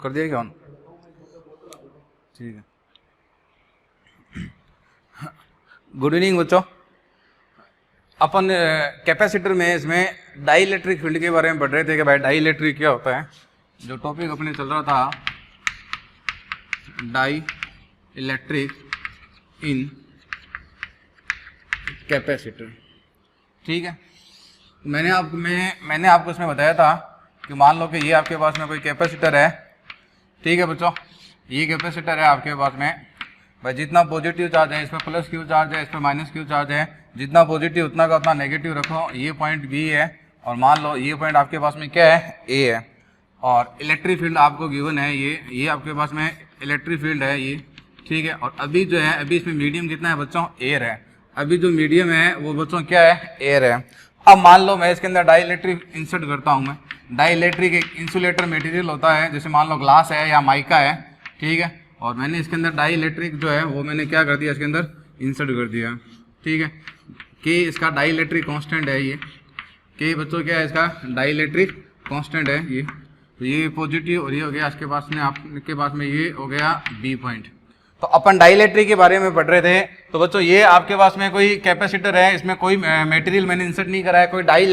कर दिया क्या ऑन? ठीक है। गुड इवनिंग बच्चों। अपन कैपेसिटर में इसमें डाई इलेक्ट्रिक फील्ड के बारे में पढ़ रहे थे कि भाई डाई इलेक्ट्रिक क्या होता है। जो टॉपिक अपने चल रहा था डाई इलेक्ट्रिक इन कैपेसिटर, ठीक है। मैंने आपको इसमें बताया था कि मान लो कि ये आपके पास में कोई कैपेसिटर है, ठीक है बच्चों। ये कैपेसिटर है आपके पास में, भाई जितना पॉजिटिव चार्ज है इसमें प्लस क्यू चार्ज है, इस पर माइनस क्यू चार्ज है। जितना पॉजिटिव उतना का उतना नेगेटिव रखो। ये पॉइंट बी है और मान लो ये पॉइंट आपके पास में क्या है, ए है। और इलेक्ट्रिक फील्ड आपको गिवन है, ये आपके पास में इलेक्ट्रिक फील्ड है ये, ठीक है। और अभी जो है, अभी इसमें मीडियम कितना है बच्चों, एयर है। अभी जो मीडियम है वो बच्चों क्या है, एयर है। अब मान लो मैं इसके अंदर डाई इलेक्ट्रिक इंसर्ट करता हूँ। मैं डाई इलेक्ट्रिक एक इंसुलेटर मटेरियल होता है, जैसे मान लो ग्लास है या माइका है, ठीक है। और मैंने इसके अंदर डाई इलेक्ट्रिक जो है वो मैंने क्या कर दिया, इसके अंदर इंसर्ट कर दिया, ठीक है। के इसका डाई इलेक्ट्रिक कॉन्स्टेंट है ये, के बच्चों क्या है इसका डाई इलेक्ट्रिक कॉन्स्टेंट है ये। तो ये पॉजिटिव और ये हो गया इसके पास में, आपके पास में ये हो गया बी पॉइंट। तो अपन डाई इलेक्ट्रिक के बारे में पढ़ रहे थे। तो बच्चों ये आपके पास में कोई कैपेसिटर है, इसमें कोई मटेरियल मैंने इंसर्ट नहीं करा है, कोई डाई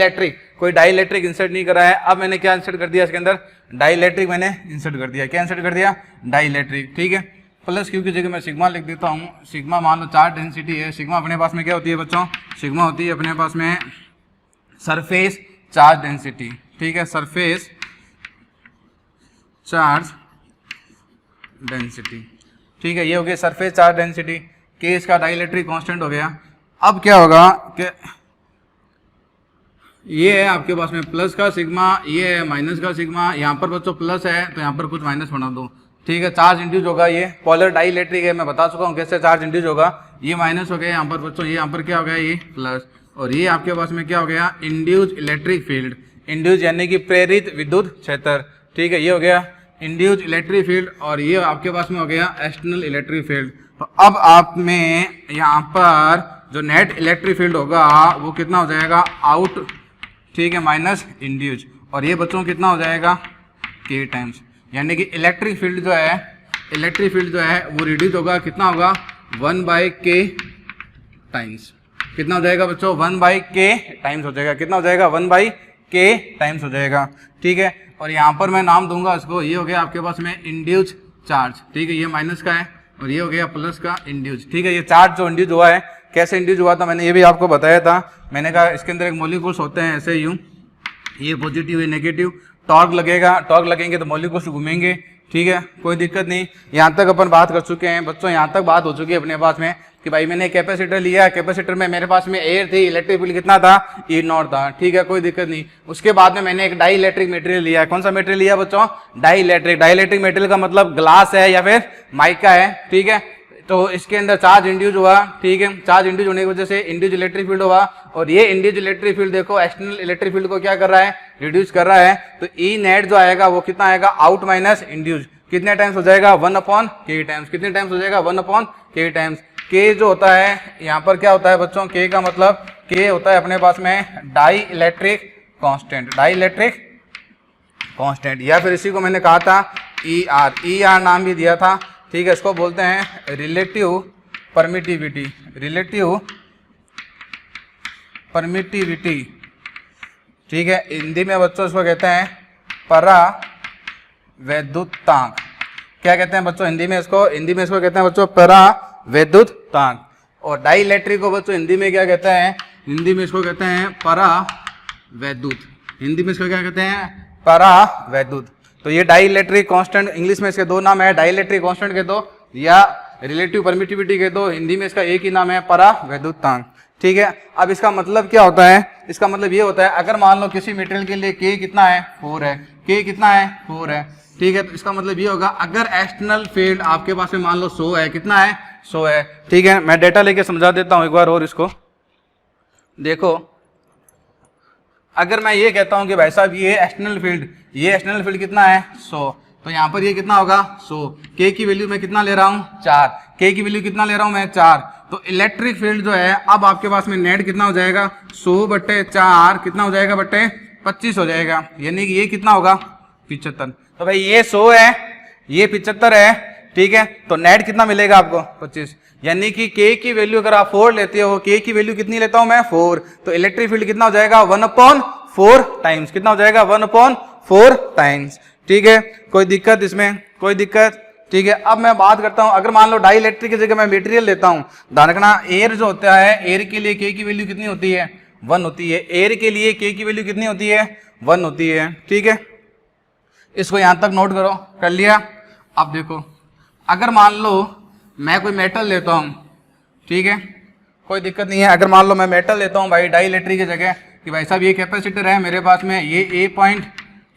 इलेक्ट्रिक इंसर्ट नहीं करा है। अब मैंने क्या इंसर्ट कर दिया इसके अंदर, डाई इलेक्ट्रिक मैंने इंसर्ट कर दिया। क्या इंसर्ट कर दिया, डाई इलेक्ट्रिक, ठीक है। प्लस क्यू की जगह मैं सिग्मा लिख देता हूँ। सिग्मा मान लो चार्ज डेंसिटी है। सिग्मा अपने पास में क्या होती है बच्चों, सिग्मा होती है अपने पास में सरफेस चार्ज डेंसिटी, ठीक है, सरफेस चार्ज डेंसिटी, ठीक है। ये हो गया सरफेस चार्ज डेंसिटी। के इसका डाई इलेक्ट्रिक कांस्टेंट हो गया। अब क्या होगा कि ये है आपके पास में प्लस का सिग्मा, ये है माइनस का सिग्मा। यहाँ पर बच्चों प्लस है तो यहाँ पर कुछ माइनस बना दो, ठीक है। चार्ज इंड्यूस होगा, ये पॉलर डाई इलेक्ट्रिक है, मैं बता चुका हूँ कैसे चार्ज इंड्यूस होगा। ये माइनस हो गया यहाँ पर बच्चों, ये यहाँ पर क्या हो गया, ये प्लस। और ये आपके पास में क्या हो गया, इंड्यूस इलेक्ट्रिक फील्ड। इंड्यूस यानी कि प्रेरित विद्युत क्षेत्र, ठीक है। ये हो गया इंड्यूस इलेक्ट्रिक फील्ड और ये आपके पास में हो गया एक्सटर्नल इलेक्ट्रिक फील्ड। तो अब आप में यहाँ पर जो नेट इलेक्ट्रिक फील्ड होगा वो कितना हो जाएगा, आउट, ठीक है, माइनस इंड्यूस। और ये बच्चों कितना हो जाएगा, के टाइम्स। यानी कि इलेक्ट्रिक फील्ड जो है वो रिड्यूस होगा, कितना होगा, 1/k टाइम्स। कितना हो जाएगा बच्चों, 1/k टाइम्स हो जाएगा। कितना हो जाएगा, 1/k टाइम्स हो जाएगा, ठीक है। और यहाँ पर मैं नाम दूंगा इसको, ये हो गया आपके पास में इंड्यूस चार्ज, ठीक है। ये माइनस का है और ये हो गया प्लस का इंड्यूस, ठीक है। ये चार्ज जो इंड्यूस हुआ है, कैसे इंड्यूस हुआ था मैंने ये भी आपको बताया था। मैंने कहा इसके अंदर एक मॉलिक्यूल्स होते हैं ऐसे यूं, ये पॉजिटिव ये नेगेटिव। टॉर्क लगेंगे तो मॉलिक्यूल्स घूमेंगे, ठीक है, कोई दिक्कत नहीं। यहाँ तक अपन बात कर चुके हैं बच्चों, यहाँ तक बात हो चुकी है अपने पास में कि भाई मैंने कैपेसिटर लिया, कैपेसिटर में मेरे पास में एयर थी, इलेक्ट्रिक फील्ड कितना था, ई नॉट था, ठीक है, कोई दिक्कत नहीं। उसके बाद में मैंने एक डाई इलेक्ट्रिक मटेरियल लिया। कौन सा मटेरियल लिया बच्चों, डाई इलेक्ट्रिक मटेरियल का मतलब ग्लास है या फिर माइका है, ठीक है। तो इसके अंदर चार्ज इंड्यूस हुआ, ठीक है। चार्ज इंड्यूस होने की वजह से इंड्यूस इलेक्ट्रिक फील्ड हुआ और ये इंड्यूस इलेक्ट्रिक फील्ड देखो एक्सटर्नल इलेक्ट्रिक फील्ड को क्या कर रहा है, रिड्यूस कर रहा है। तो ई नेट जो आएगा वो कितना आएगा, आउट माइनस इंड्यूस। कितने टाइम्स हो जाएगा, 1/k टाइम्स। कितने टाइम्स हो जाएगा, 1/k टाइम्स। के जो होता है यहाँ पर क्या होता है बच्चों, के का मतलब के होता है अपने पास में डाई इलेक्ट्रिक कांस्टेंट, या फिर इसी को मैंने कहा था ई आर नाम भी दिया था, ठीक है। इसको बोलते हैं रिलेटिव परमिटिविटी, ठीक है। हिंदी में बच्चों इसको कहते हैं परावैद्युतांक। क्या कहते हैं बच्चों हिंदी में इसको कहते हैं बच्चों परावैद्युतांक। और डाई इलेक्ट्रिक को बच्चों हिंदी में क्या कहते हैं, हिंदी में इसको कहते हैं परावैद्युत। हिंदी में इसको क्या कहते हैं, परावैद्युत। तो ये डाई इलेक्ट्रिक कांस्टेंट, इंग्लिश में इसके दो नाम है, डाई इलेक्ट्रिक कांस्टेंट के दो या रिलेटिव परमिटिविटी के दो। हिंदी में इसका एक ही नाम है, परावैद्युतांक, ठीक है। अब इसका मतलब क्या होता है, इसका मतलब ये होता है अगर मान लो किसी मटेरियल के लिए के कितना है, 4 है, के कितना है, 4 है, ठीक है। तो इसका मतलब ये होगा अगर एक्सटर्नल फील्ड आपके पास में मान लो 100 है, कितना है, 100 है, ठीक है। मैं डेटा लेके समझा देता हूं एक बार और इसको देखो। अगर मैं ये कहता हूं कि भाई साहब ये एक्सटर्नल फील्ड कितना है, 100, तो यहाँ पर ये कितना होगा, 100। के की वैल्यू मैं कितना ले रहा हूँ, 4। के की वैल्यू कितना ले रहा हूँ मैं, 4। तो इलेक्ट्रिक फील्ड जो है अब आपके पास में नेट कितना हो जाएगा, 100/4 कितना हो जाएगा, बटे 25 हो जाएगा। यानी कि ये कितना होगा, 75। तो भाई ये 100 है, ये 75 है, ठीक है, तो नेट कितना मिलेगा आपको 25, यानी कि के की वैल्यू अगर आप 4 लेते हो, के की वैल्यू कितनी लेता हूं मैं 4, तो इलेक्ट्रिक फील्ड कितना हो जाएगा 1/4 टाइम्स, कितना हो जाएगा 1/4 टाइम्स, ठीक है। कोई दिक्कत इसमें, कोई दिक्कत, ठीक है। अब मैं बात करता हूं, अगर मान लो डाई इलेक्ट्रिक की जगह मैं मटेरियल लेता हूं, ध्यान रखना एयर जो होता है, एयर के लिए के की वैल्यू कितनी होती है 1 होती है, एयर के लिए के की वैल्यू कितनी होती है 1 होती है, ठीक है। इसको यहां तक नोट करो, कर लिया। अब देखो अगर मान लो मैं कोई मेटल लेता हूं, ठीक है, कोई दिक्कत नहीं है, अगर मान लो मैं मेटल लेता हूं भाई डाई इलेक्ट्रिक की जगह, कि भाई साहब ये कैपेसिटर है मेरे पास में, ये ए पॉइंट,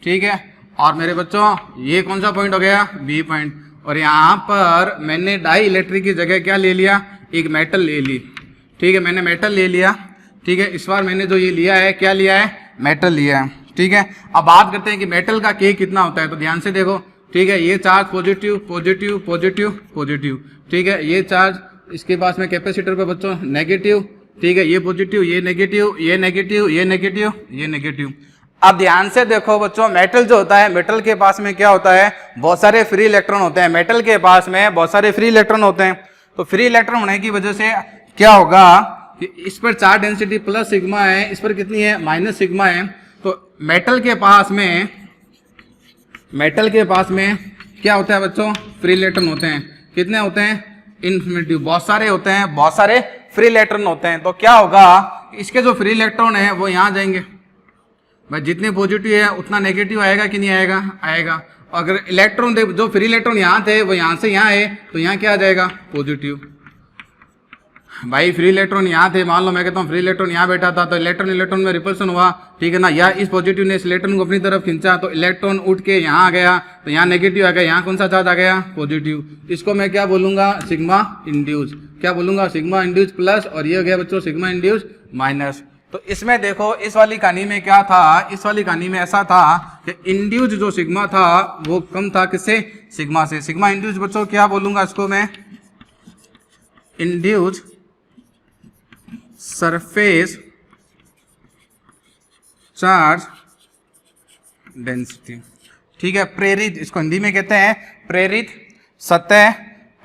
ठीक है, और मेरे बच्चों ये कौन सा पॉइंट हो गया बी पॉइंट, और यहाँ पर मैंने डाई इलेक्ट्रिक की जगह क्या ले लिया, एक मेटल ले ली, ठीक है, मैंने मेटल ले लिया, ठीक है। इस बार मैंने जो ये लिया है, क्या लिया है, मेटल लिया है, ठीक है। अब बात करते हैं कि मेटल का के कितना होता है, तो ध्यान से देखो, ठीक है, ये charge positive positive positive positive, ठीक है, ये चार्ज इसके पास में कैपेसिटर पे बच्चों नेगेटिव, ठीक है, ये पॉजिटिव, ये नेगेटिव, ये नेगेटिव, ये नेगेटिव, ये नेगेटिव। अब ध्यान से देखो बच्चों, मेटल जो होता है, मेटल के पास में क्या होता है, बहुत सारे फ्री इलेक्ट्रॉन होते हैं, मेटल के पास में बहुत सारे फ्री इलेक्ट्रॉन होते हैं। तो फ्री इलेक्ट्रॉन होने की वजह से क्या होगा कि इस पर चार्ज डेंसिटी प्लस सिग्मा है, इस पर कितनी है माइनस सिग्मा है। तो मेटल के पास में क्या होता है बच्चों, फ्री इलेक्ट्रॉन होते हैं, कितने होते हैं इन्फिनिटी, बहुत सारे होते हैं, बहुत सारे फ्री इलेक्ट्रॉन होते हैं। तो क्या होगा, इसके जो फ्री इलेक्ट्रॉन है वो यहाँ जाएंगे, भाई जितने पॉजिटिव है उतना नेगेटिव आएगा कि नहीं आएगा, आएगा। अगर इलेक्ट्रॉन जो फ्री इलेक्ट्रॉन यहाँ थे वो यहाँ से यहाँ है, तो यहाँ क्या आ जाएगा पॉजिटिव। भाई फ्री इलेक्ट्रॉन यहाँ थे, मान लो मैं कहता हूँ फ्री इलेक्ट्रॉन यहाँ बैठा था, तो इलेक्ट्रॉन इलेक्ट्रॉन में रिपल्सन हुआ, ठीक है ना, या इस पॉजिटिव ने इस इलेक्ट्रॉन को अपनी तरफ खींचा, तो इलेक्ट्रॉन उठ के यहाँ आ गया, तो यहाँ नेगेटिव आ गया, यहाँ कौन सा चार्ज आ गया पॉजिटिव। इसको मैं क्या बोलूंगा, सिग्मा इंड्यूस, क्या बोलूंगा, सिग्मा इंड्यूस प्लस, और ये हो गया बच्चों सिग्मा इंड्यूस माइनस। तो इसमें देखो इस वाली कहानी में क्या था, इस वाली कहानी में ऐसा था कि इंड्यूस जो सिग्मा था वो कम था किससे, सिग्मा से। सिग्मा इंड्यूस बच्चों क्या बोलूंगा इसको मैं, इंड्यूस सरफेस चार्ज डेंसिटी, ठीक है, प्रेरित, इसको हिंदी में कहते हैं प्रेरित सतह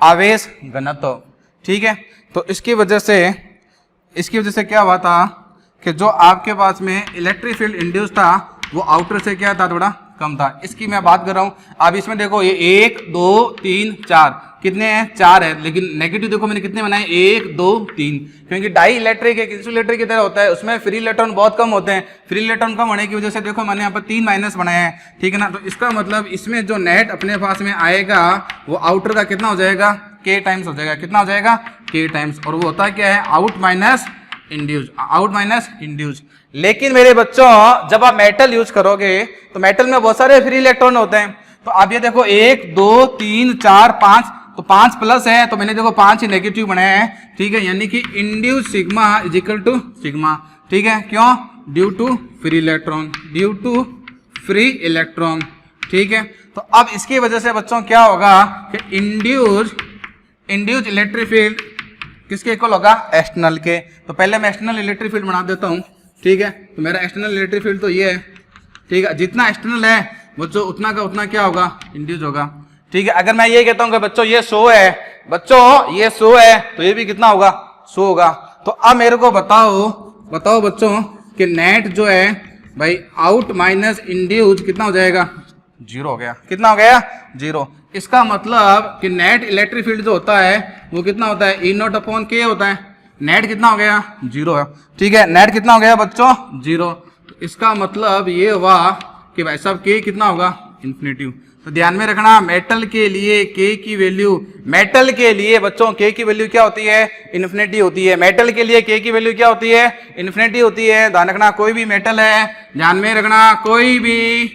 आवेश घनत्व, ठीक है। तो इसकी वजह से क्या हुआ था कि जो आपके पास में इलेक्ट्रिक फील्ड इंड्यूस था वो आउटर से क्या था, थोड़ा कम था। इसकी मैं बात कर रहा हूं। अब इसमें देखो ये 1 2 3 4 कितने हैं, 4 है, लेकिन नेगेटिव देखो मैंने कितने बनाए 1 2 3, क्योंकि डाई इलेक्ट्रिक एक इंसुलेटर की तरह होता है, उसमें फ्री इलेक्ट्रॉन बहुत कम होते हैं। फ्री इलेक्ट्रॉन कम होने की वजह से देखो मैंने यहाँ पर 3 माइनस बनाए हैं, ठीक है ना। तो इसका मतलब इसमें जो नेट अपने पास में आएगा वो आउटर का कितना हो जाएगा, के टाइम्स हो जाएगा, कितना हो जाएगा के टाइम्स, और वो होता क्या है out minus induce, out minus induce. लेकिन मेरे बच्चों जब आप मेटल यूज करोगे तो मेटल में बहुत सारे फ्री इलेक्ट्रॉन होते हैं। तो आप ये देखो 1 2 3 4 5, तो 5 प्लस है, तो मैंने देखो 5 ही नेगेटिव बनाए हैं, ठीक है, यानी कि induce sigma is equal to sigma, ठीक है, क्यों, due to free electron, due to free electron, ठीक है। तो अब इसकी वजह से बच्चों क्या होगा कि इंड्यूस इलेक्ट्रिक फील्ड किसके इक्वल होगा, एक्सटर्नल के। तो पहले मैं एक्सटर्नल इलेक्ट्रिक फील्ड बना देता हूँ, ठीक है। तो मेरा एक्सटर्नल इलेक्ट्रिक फील्ड तो ये है, ठीक है, जितना एक्सटर्नल है बच्चों उतना का उतना क्या होगा, इंड्यूस होगा, ठीक है। अगर मैं ये कहता हूँ कि बच्चों ये 100 है, बच्चों ये 100 है, तो ये भी कितना होगा 100 होगा। तो अब मेरे को बताओ बच्चों कि नेट जो है भाई आउट माइनस इंड्यूस कितना हो जाएगा, 0 हो गया, कितना हो गया 0। इसका मतलब कि नेट इलेक्ट्रिक फील्ड जो होता है वो कितना होता है, E0/K होता है। नेट कितना हो गया 0 है, ठीक है, नेट कितना हो गया बच्चों 0। तो इसका मतलब ये हुआ कि भाई साहब K कितना होगा इन्फिनिटी। तो ध्यान में रखना मेटल के लिए K की वैल्यू, मेटल के लिए बच्चों K की वैल्यू क्या होती है, इन्फिनिटी होती है। मेटल के लिए K की वैल्यू क्या होती है, इन्फिनिटी होती है। ध्यान रखना कोई भी मेटल है, ध्यान में रखना कोई भी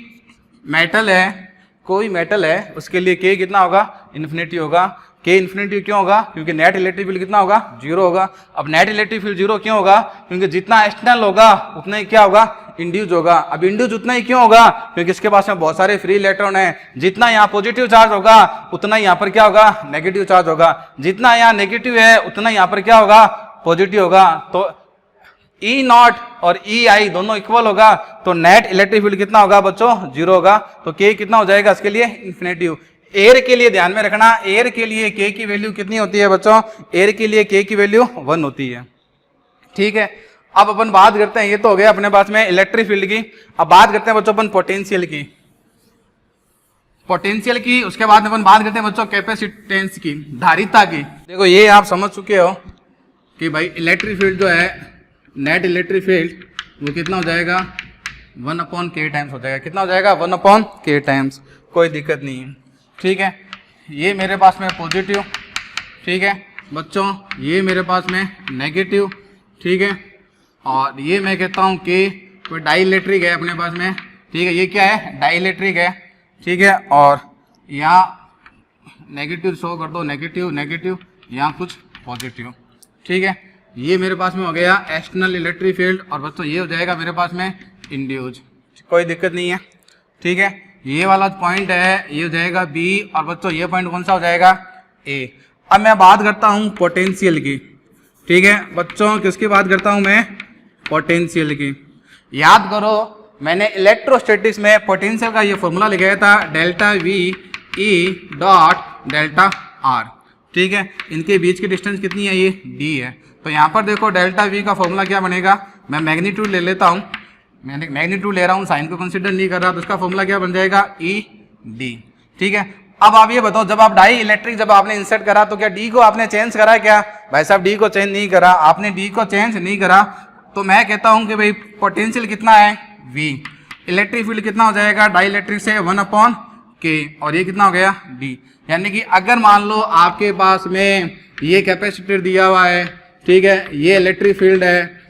मेटल है उसके लिए K कितना होगा, इन्फिनिटी होगा। K इन्फिनिटी क्यों होगा, क्योंकि नेट इलेक्ट्रिक फील्ड कितना होगा 0 होगा। अब नेट इलेक्ट्रिक फील्ड 0 क्यों होगा, क्योंकि जितना एक्सटर्नल होगा उतना ही क्या होगा, इंड्यूस होगा। अब इंड्यूस उतना ही क्यों होगा, क्योंकि इसके पास में बहुत सारे फ्री इलेक्ट्रॉन है। जितना यहाँ पॉजिटिव चार्ज होगा उतना यहाँ पर क्या होगा, नेगेटिव चार्ज होगा। जितना यहाँ नेगेटिव है उतना यहाँ पर क्या होगा, पॉजिटिव होगा। तो E0 और EI दोनों इक्वल होगा, तो नेट इलेक्ट्रिक फील्ड कितना होगा बच्चों 0 होगा। तो K कितना हो जाएगा इसके लिए इन्फिनिटी। एयर के लिए ध्यान में रखना, एयर के लिए के की वैल्यू कितनी होती है बच्चों, एयर के लिए के की वैल्यू 1 होती है। ठीक है, अब अपन बात करते हैं, ये तो हो गया अपने पास में इलेक्ट्रिक फील्ड की। अब बात करते हैं बच्चों अपन पोटेंशियल की, पोटेंशियल की। उसके बाद अपन बात करते हैं बच्चों कैपेसिटेंस की, धारिता की। देखो ये आप समझ चुके हो कि भाई इलेक्ट्रिक फील्ड जो है, नेट इलेक्ट्रिक फील्ड वो कितना हो जाएगा 1/k टाइम्स हो जाएगा। कितना हो जाएगा 1/k टाइम्स, कोई दिक्कत नहीं है। ठीक है, ये मेरे पास में पॉजिटिव, ठीक है बच्चों, ये मेरे पास में नेगेटिव, ठीक है, और ये मैं कहता हूँ कि कोई डाई इलेक्ट्रिक है अपने पास में। ठीक है, ये क्या है डाई इलेक्ट्रिक है। ठीक है, और यहाँ नेगेटिव शो कर दो, नेगेटिव नेगेटिव, यहाँ कुछ पॉजिटिव। ठीक है, ये मेरे पास में हो गया एक्सटर्नल इलेक्ट्रिक फील्ड, और बच्चों ये हो जाएगा मेरे पास में इंड्यूस, कोई दिक्कत नहीं है। ठीक है, ये वाला पॉइंट है ये हो जाएगा बी, और बच्चों ये पॉइंट कौन सा हो जाएगा ए। अब मैं बात करता हूँ पोटेंशियल की। ठीक है बच्चों, किसकी बात करता हूँ मैं, पोटेंशियल की। याद करो मैंने इलेक्ट्रोस्टैटिक्स में पोटेंशियल का ये फॉर्मूला लिखाया था, delta V E dot delta R. ठीक है, इनके बीच की डिस्टेंस कितनी है, ये डी है। तो यहाँ पर देखो डेल्टा वी का फॉर्मूला क्या बनेगा, मैं मैग्नीट्यूड ले लेता हूँ, मैंने मैग्नीट्यूड ले रहा हूँ, साइन को कंसीडर नहीं कर रहा, तो उसका फॉर्मूला क्या बन जाएगा ई डी। ठीक है, अब आप ये बताओ जब आप डाई इलेक्ट्रिक जब आपने इंसर्ट करा तो क्या डी को आपने चेंज करा क्या, भाई साहब डी को चेंज नहीं करा, आपने डी को चेंज नहीं करा। तो मैं कहता हूँ कि भाई पोटेंशियल कितना है वी, इलेक्ट्रिक फील्ड कितना हो जाएगा डाई इलेक्ट्रिक से 1/k, और ये कितना हो गया डी। यानी कि अगर मान लो आपके पास में ये कैपेसिटर दिया हुआ है, ठीक है, ये इलेक्ट्रिक फील्ड है,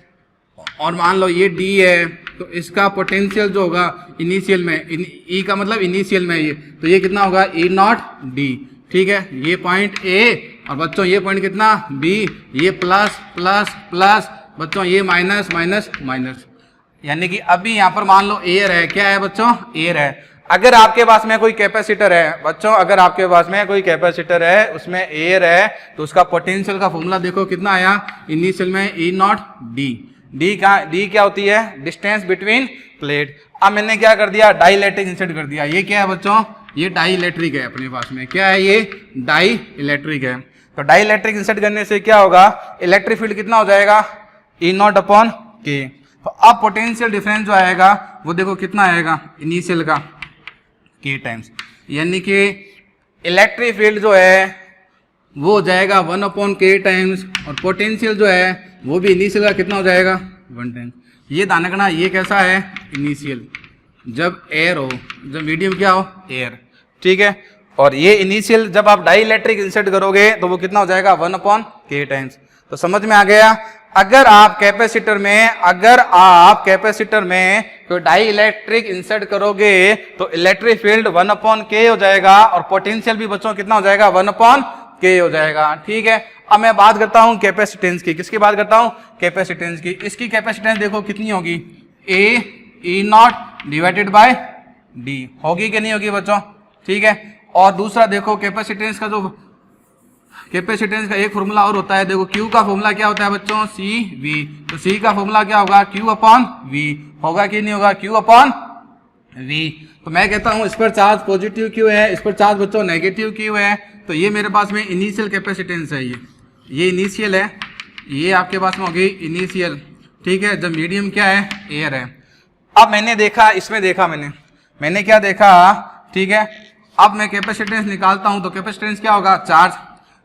और मान लो ये डी है, तो इसका पोटेंशियल जो होगा इनिशियल में, ई का मतलब इनिशियल में ये, तो ये कितना होगा ई नॉट डी। ठीक है, ये पॉइंट ए, और बच्चों ये पॉइंट कितना बी, ये प्लस प्लस प्लस, बच्चों ये माइनस माइनस माइनस। यानी कि अभी यहाँ पर मान लो एयर है, क्या है बच्चों एयर है। अगर आपके पास में कोई कैपेसिटर है बच्चों, अगर आपके पास में कोई कैपेसिटर है उसमें एयर है, तो उसका पोटेंशियल का फॉर्मूला देखो कितना आया इनिशियल में ई नॉट डी। डी क्या होती है, डिस्टेंस बिटवीन प्लेट। अब मैंने क्या कर दिया डाई इलेक्ट्रिक इंसर्ट कर दिया। ये क्या है बच्चों, ये डाई इलेक्ट्रिक है अपने पास में, क्या है ये डाई इलेक्ट्रिक है। तो डाई इलेक्ट्रिक इंसर्ट करने से क्या होगा, इलेक्ट्रिक फील्ड कितना हो जाएगा ई नॉट अपॉन के। तो अब पोटेंशियल डिफरेंस जो आएगा वो देखो कितना आएगा इनिशियल का के टाइम्स, यानी कि इलेक्ट्रिक फील्ड जो है वो हो जाएगा 1/k टाइम्स, और पोटेंशियल जो है वो भी इनिशियल का कितना हो जाएगा 1 टाइम्स। ये ध्यान रखना, ये कैसा है इनिशियल, जब एयर हो, जब मीडियम क्या हो एयर। ठीक है, और ये इनिशियल जब आप डाई इलेक्ट्रिक इंसर्ट करोगे तो वो कितना हो जाएगा 1/k टाइम्स। तो समझ में आ गया। अगर आप कैपेसिटर में तो डाई इलेक्ट्रिक इंसर्ट करोगे तो इलेक्ट्रिक फील्ड 1/k हो जाएगा, और पोटेंशियल भी बच्चों कितना हो जाएगा 1/k हो जाएगा। ठीक है, अब मैं बात करता हूं कैपेसिटेंस की। किसकी बात करता हूं, कैपेसिटेंस की। इसकी कैपेसिटेंस देखो कितनी होगी, ए ई नॉट डिवाइडेड बाय डी, होगी कि नहीं होगी बच्चों। ठीक है, और दूसरा देखो कैपेसिटेंस का, जो कैपेसिटेंस का एक फॉर्मूला और होता है, देखो Q का फॉर्मूला क्या होता है बच्चों सी वी। तो C का फॉर्मूला क्या होगा Q/V, होगा कि नहीं होगा Q/V। तो मैं कहता हूं इस पर चार्ज पॉजिटिव क्यों है, इस पर चार्ज बच्चों नेगेटिव क्यों है। तो ये मेरे पास में इनिशियल कैपेसिटेंस है, ये इनिशियल है, ये आपके पास में होगी इनिशियल। ठीक है, जब मीडियम क्या है एयर है। अब मैंने देखा, इसमें देखा मैंने क्या देखा, ठीक है, अब मैं कैपेसिटेंस निकालता हूं तो कैपेसिटेंस क्या होगा चार्ज।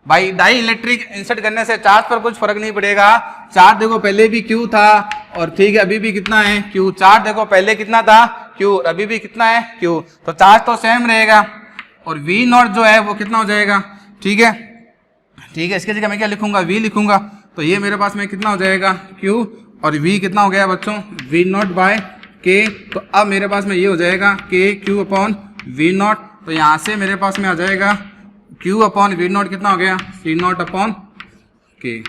भाई डाई इलेक्ट्रिक इंसर्ट करने से चार्ज पर कुछ फर्क नहीं पड़ेगा। चार्ज देखो पहले भी Q था, और ठीक है अभी भी कितना है Q। चार्ज देखो पहले कितना था Q, अभी भी कितना है Q, तो चार्ज तो सेम रहेगा। और V नॉट जो है वो कितना हो जाएगा, ठीक है, इसके जगह मैं क्या लिखूंगा V लिखूंगा। तो ये मेरे पास में कितना हो जाएगा Q, और V कितना हो गया बच्चों V नॉट बाय K। तो अब मेरे पास में ये हो जाएगा K Q/V नॉट। तो यहाँ से मेरे पास में आ जाएगा Q/V नॉट कितना हो गया C0/K।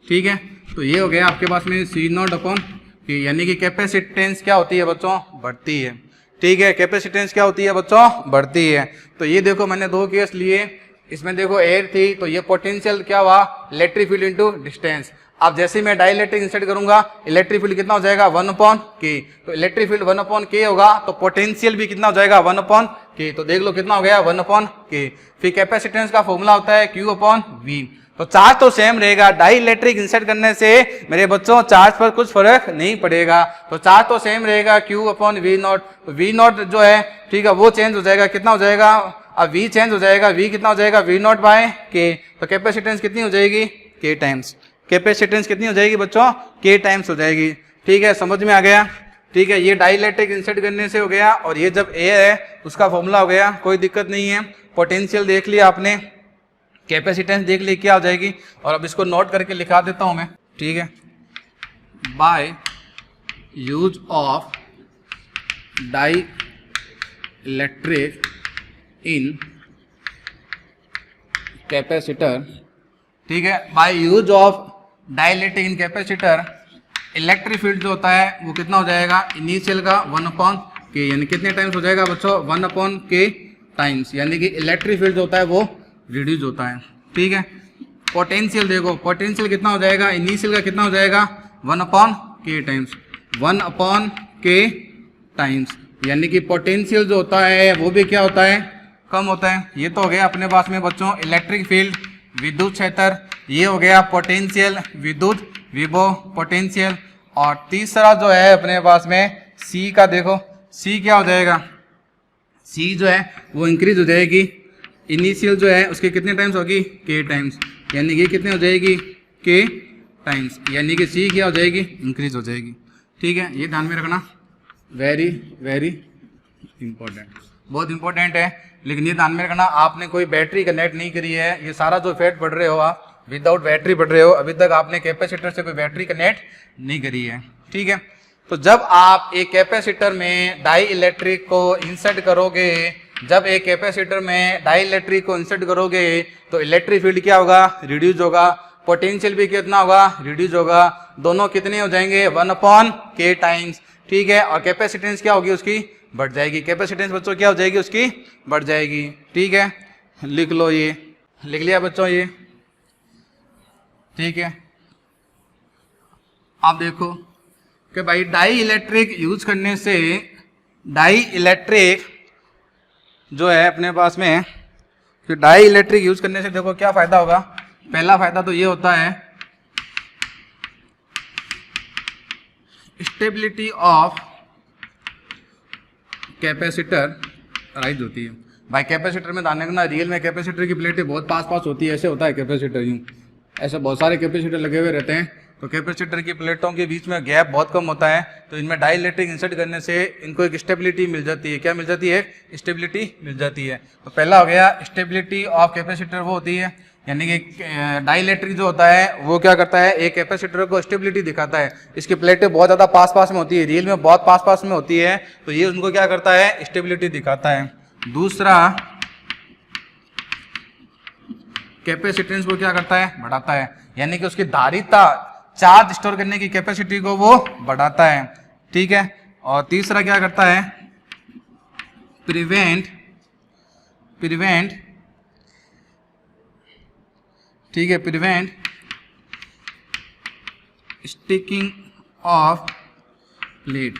ठीक है, तो ये हो गया आपके पास में C0/K, यानी कि कैपेसिटेंस क्या होती है बच्चों, बढ़ती है। ठीक है, कैपेसिटेंस क्या होती है बच्चों, बढ़ती है। तो ये देखो मैंने दो केस लिए, इसमें देखो एयर थी, तो ये पोटेंशियल क्या हुआ इलेक्ट्रिक फील्ड इनटू डिस्टेंस। अब जैसे ही मैं डाई इलेक्ट्रिक इंसर्ट करूंगा इलेक्ट्रिक फील्ड कितना हो जाएगा 1/k। तो इलेक्ट्रिक फील्ड 1/k होगा तो पोटेंशियल भी कितना हो जाएगा 1/k। तो देख लो कितना हो गया 1/k। फिर कैपेसिटेंस का फॉर्मूला होता है Q/V। तो चार्ज तो सेम रहेगा, डाई इलेक्ट्रिक इंसर्ट करने से मेरे बच्चों चार्ज पर कुछ फर्क नहीं पड़ेगा। तो चार्ज तो सेम रहेगा Q/V0। तो V0 जो है ठीक है वो चेंज हो जाएगा, कितना हो जाएगा, अब V चेंज हो जाएगा, V कितना हो जाएगा V0/K। तो कैपेसिटेंस कितनी हो जाएगी K टाइम्स। कैपेसिटेंस कितनी हो जाएगी बच्चों K टाइम्स हो जाएगी। ठीक है, समझ में आ गया। ठीक है, ये डाई इलेक्ट्रिक इंसर्ट करने से हो गया, और ये जब A है उसका फॉर्मूला हो गया, कोई दिक्कत नहीं है। पोटेंशियल देख लिया आपने, कैपेसिटेंस देख ली क्या हो जाएगी, और अब इसको नोट करके लिखा देता हूं मैं। ठीक है, by use of dielectric in capacitor. ठीक है, by use of dielectric in capacitor electric field जो होता है वो कितना हो जाएगा इनिशियल का 1/k, यानी कितने टाइम्स हो जाएगा बच्चों 1/k टाइम्स, यानी कि इलेक्ट्रिक फील्ड जो होता है वो रिड्यूस होता है। ठीक है, पोटेंशियल देखो, पोटेंशियल कितना हो जाएगा इनिशियल का कितना हो जाएगा 1/k टाइम्स, 1/k टाइम्स, यानी कि पोटेंशियल जो होता है वो भी क्या होता है कम होता है। ये तो हो गया अपने पास में बच्चों इलेक्ट्रिक फील्ड विद्युत क्षेत्र, ये हो गया पोटेंशियल विद्युत विभव पोटेंशियल। और तीसरा जो है अपने पास में C का देखो, C क्या हो जाएगा, C जो है वो इंक्रीज हो जाएगी, इनिशियल जो है उसके कितने टाइम्स होगी K टाइम्स, यानी कि कितने हो जाएगी K टाइम्स, यानी कि C क्या हो जाएगी इंक्रीज हो जाएगी। ठीक है, ये ध्यान में रखना, वेरी वेरी इंपॉर्टेंट, बहुत इंपॉर्टेंट है। लेकिन ये ध्यान में रखना आपने कोई बैटरी कनेक्ट नहीं करी है, ये सारा जो फैक्ट पढ़ रहे हो आप विदाउट बैटरी पढ़ रहे हो, अभी तक आपने कैपेसिटर से कोई बैटरी कनेक्ट नहीं करी है। ठीक है, तो जब आप एक कैपेसिटर में डाई इलेक्ट्रिक को इंसर्ट करोगे, जब एक कैपेसिटर में डाई इलेक्ट्रिक को इंसर्ट करोगे तो इलेक्ट्रिक फील्ड क्या होगा रिड्यूस होगा, पोटेंशियल भी कितना होगा रिड्यूस होगा, दोनों कितने हो जाएंगे 1/k टाइम्स। ठीक है, और कैपेसिटेंस क्या होगी उसकी बढ़ जाएगी, कैपेसिटेंस बच्चों क्या हो जाएगी उसकी बढ़ जाएगी। ठीक है, लिख लो, ये लिख लिया बच्चों ये। ठीक है, आप देखो कि भाई डाई इलेक्ट्रिक यूज करने से, डाई इलेक्ट्रिक जो है अपने पास में, कि डाई इलेक्ट्रिक यूज करने से देखो क्या फायदा होगा। पहला फायदा तो ये होता है स्टेबिलिटी ऑफ कैपेसिटर राइज होती है। भाई कैपेसिटर में ध्यान रखना, रियल में कैपेसिटर की प्लेटें बहुत पास पास होती है, ऐसे होता है कैपेसिटर यूं, ऐसे बहुत सारे कैपेसिटर लगे हुए रहते हैं, तो कैपेसिटर की प्लेटों के बीच में गैप बहुत कम होता है, तो इनमें डाई इलेक्ट्रिक इंसर्ट करने से इनको एक स्टेबिलिटी मिल जाती है। क्या मिल जाती है स्टेबिलिटी मिल जाती है। तो पहला हो गया स्टेबिलिटी ऑफ कैपेसिटर, वो होती है यानी कि डाई इलेक्ट्रिक जो होता है वो क्या करता है एक कैपेसिटर को स्टेबिलिटी दिखाता है। इसकी प्लेटें बहुत ज़्यादा पास पास में होती है, रियल में बहुत पास पास में होती है, तो ये उनको क्या करता है स्टेबिलिटी दिखाता है। दूसरा कैपेसिटेंस को क्या करता है बढ़ाता है, यानी कि उसकी धारिता चार्ज स्टोर करने की कैपेसिटी को वो बढ़ाता है। ठीक है, और तीसरा क्या करता है प्रिवेंट ठीक है प्रिवेंट स्टिकिंग ऑफ प्लेट,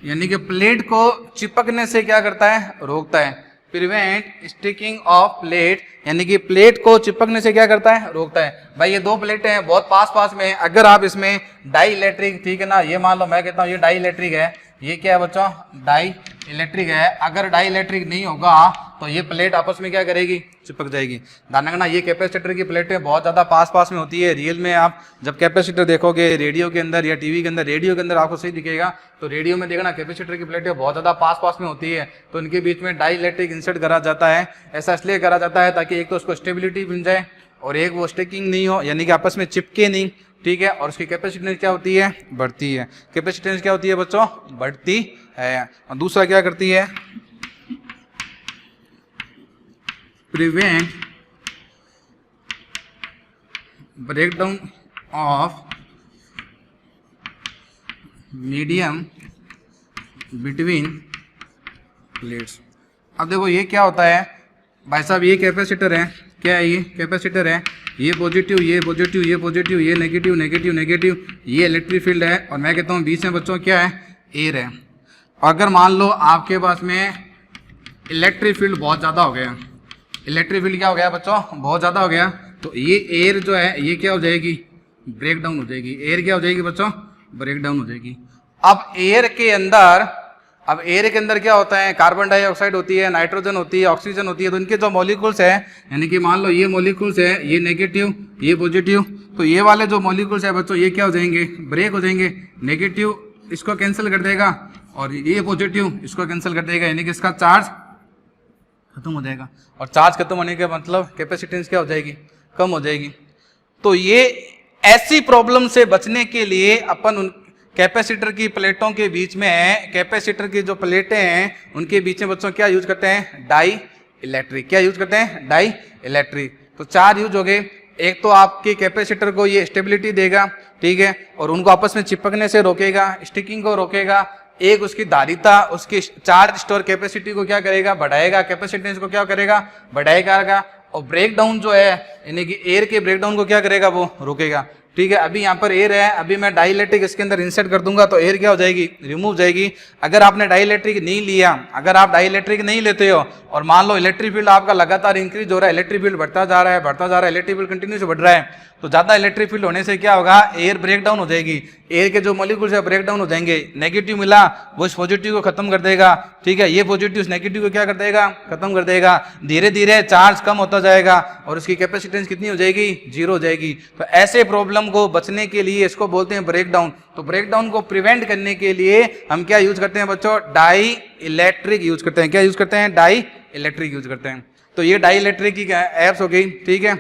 यानी कि प्लेट को चिपकने से क्या करता है रोकता है। प्रिवेंट स्टिकिंग ऑफ प्लेट, यानी कि प्लेट को चिपकने से क्या करता है रोकता है। भाई ये दो प्लेटें हैं बहुत पास पास में, अगर आप इसमें डाई इलेक्ट्रिक, ठीक है ना, ये मान लो मैं कहता हूँ ये डाई इलेक्ट्रिक है, ये क्या है बच्चों डाई इलेक्ट्रिक है, अगर डाई इलेक्ट्रिक नहीं होगा तो ये प्लेट आपस में क्या करेगी चिपक जाएगी। ध्यान रखना ये कैपेसिटर की प्लेटें बहुत ज़्यादा पास पास में होती है। रियल में आप जब कैपेसिटर देखोगे रेडियो के अंदर या टीवी के अंदर, रेडियो के अंदर आपको सही दिखेगा, तो रेडियो में देखना कैपेसिटर की प्लेटें बहुत ज़्यादा पास पास में होती है, तो इनके बीच में डाई इलेक्ट्रिक इंसर्ट करा जाता है। ऐसा इसलिए करा जाता है ताकि एक तो उसको स्टेबिलिटी मिल जाए और एक वो स्टिकिंग नहीं हो, यानी कि आपस में चिपके नहीं। ठीक है, और उसकी कैपेसिटेंस क्या होती है बढ़ती है। कैपेसिटेंस क्या होती है बच्चों बढ़ती है। और दूसरा क्या करती है prevent breakdown of medium between plates. अब देखो ये क्या होता है भाई साहब, ये कैपेसिटर है, क्या है ये कैपेसिटर है, ये पॉजिटिव, ये पॉजिटिव, ये पॉजिटिव, ये नेगेटिव, नेगेटिव, नेगेटिव, ये इलेक्ट्रिक फील्ड है। और मैं कहता हूँ बीच में बच्चों क्या है, एयर है। अगर मान लो आपके पास में इलेक्ट्रिक फील्ड बहुत ज़्यादा हो गया, इलेक्ट्रिक फील्ड क्या हो गया बच्चों, बहुत ज़्यादा हो गया, तो ये एयर जो है ये क्या हो जाएगी, ब्रेक डाउन हो जाएगी। एयर क्या हो जाएगी बच्चों, ब्रेक डाउन हो जाएगी। अब एयर के अंदर क्या होता है, कार्बन डाइऑक्साइड होती है, नाइट्रोजन होती है, ऑक्सीजन होती है। तो इनके जो मॉलिक्यूल्स है, यानी कि मान लो ये मॉलिक्यूल्स है, ये नेगेटिव, ये पॉजिटिव, तो ये वाले जो मॉलिक्यूल्स है बच्चों ये क्या हो जाएंगे, ब्रेक हो जाएंगे। नेगेटिव इसको कैंसिल कर देगा और ये पॉजिटिव इसको कैंसिल कर देगा, यानी कि इसका चार्ज खत्म हो जाएगा। और चार्ज खत्म होने के मतलब कैपेसिटेंस क्या हो जाएगी, कम हो जाएगी। तो ये ऐसी प्रॉब्लम से बचने के लिए अपन उन कैपेसिटर की प्लेटों के बीच में, कैपेसिटर की जो प्लेटें हैं उनके बीच में बच्चों क्या यूज करते हैं, डाई इलेक्ट्रिक। क्या यूज करते हैं, डाई इलेक्ट्रिक। तो चार यूज हो गए। एक तो आपके कैपेसिटर को ये स्टेबिलिटी देगा, ठीक है, और उनको आपस में चिपकने से रोकेगा, स्टिकिंग को रोकेगा। एक उसकी धारिता, उसकी चार्ज स्टोर कैपेसिटी को क्या करेगा, बढ़ाएगा, कैपेसिटेंस को क्या करेगा, बढ़ाएगा। और ब्रेक डाउन जो है, यानी कि एयर के ब्रेक डाउन को क्या करेगा, वो रोकेगा। ठीक है, अभी यहाँ पर एयर है, अभी मैं डाई इलेक्ट्रिक इसके अंदर इंसर्ट कर दूंगा तो एयर क्या हो जाएगी, रिमूव जाएगी। अगर आपने डाई इलेक्ट्रिक नहीं लिया, अगर आप डाई इलेक्ट्रिक नहीं लेते हो और मान लो इलेक्ट्रिक फील्ड आपका लगातार इंक्रीज हो रहा है, इलेक्ट्रिक फील्ड बढ़ता जा रहा है, इलेक्ट्रिक फील्ड कंटिन्यूस बढ़ रहा है, तो ज्यादा इलेक्ट्रिक फील्ड होने से क्या होगा, एयर ब्रेक डाउन हो जाएगी। एयर के जो मॉलिक्यूल्स है ब्रेक डाउन हो जाएंगे। नेगेटिव मिला वो इस पॉजिटिव को खत्म कर देगा, ठीक है, ये पॉजिटिव इस नेगेटिव को क्या कर देगा, खत्म कर देगा। धीरे धीरे चार्ज कम होता जाएगा और उसकी कैपेसिटेंस कितनी हो जाएगी, 0 हो जाएगी। तो ऐसे प्रॉब्लम को बचने के लिए इसको बोलते हैं ब्रेक डाउन। तो ब्रेक डाउन को प्रिवेंट करने के लिए हम क्या यूज करते हैं बच्चों, डाई इलेक्ट्रिक यूज करते हैं। क्या यूज करते हैं, डाई इलेक्ट्रिक यूज करते हैं। तो ये डाई इलेक्ट्रिक की एप्स हो गई, ठीक है।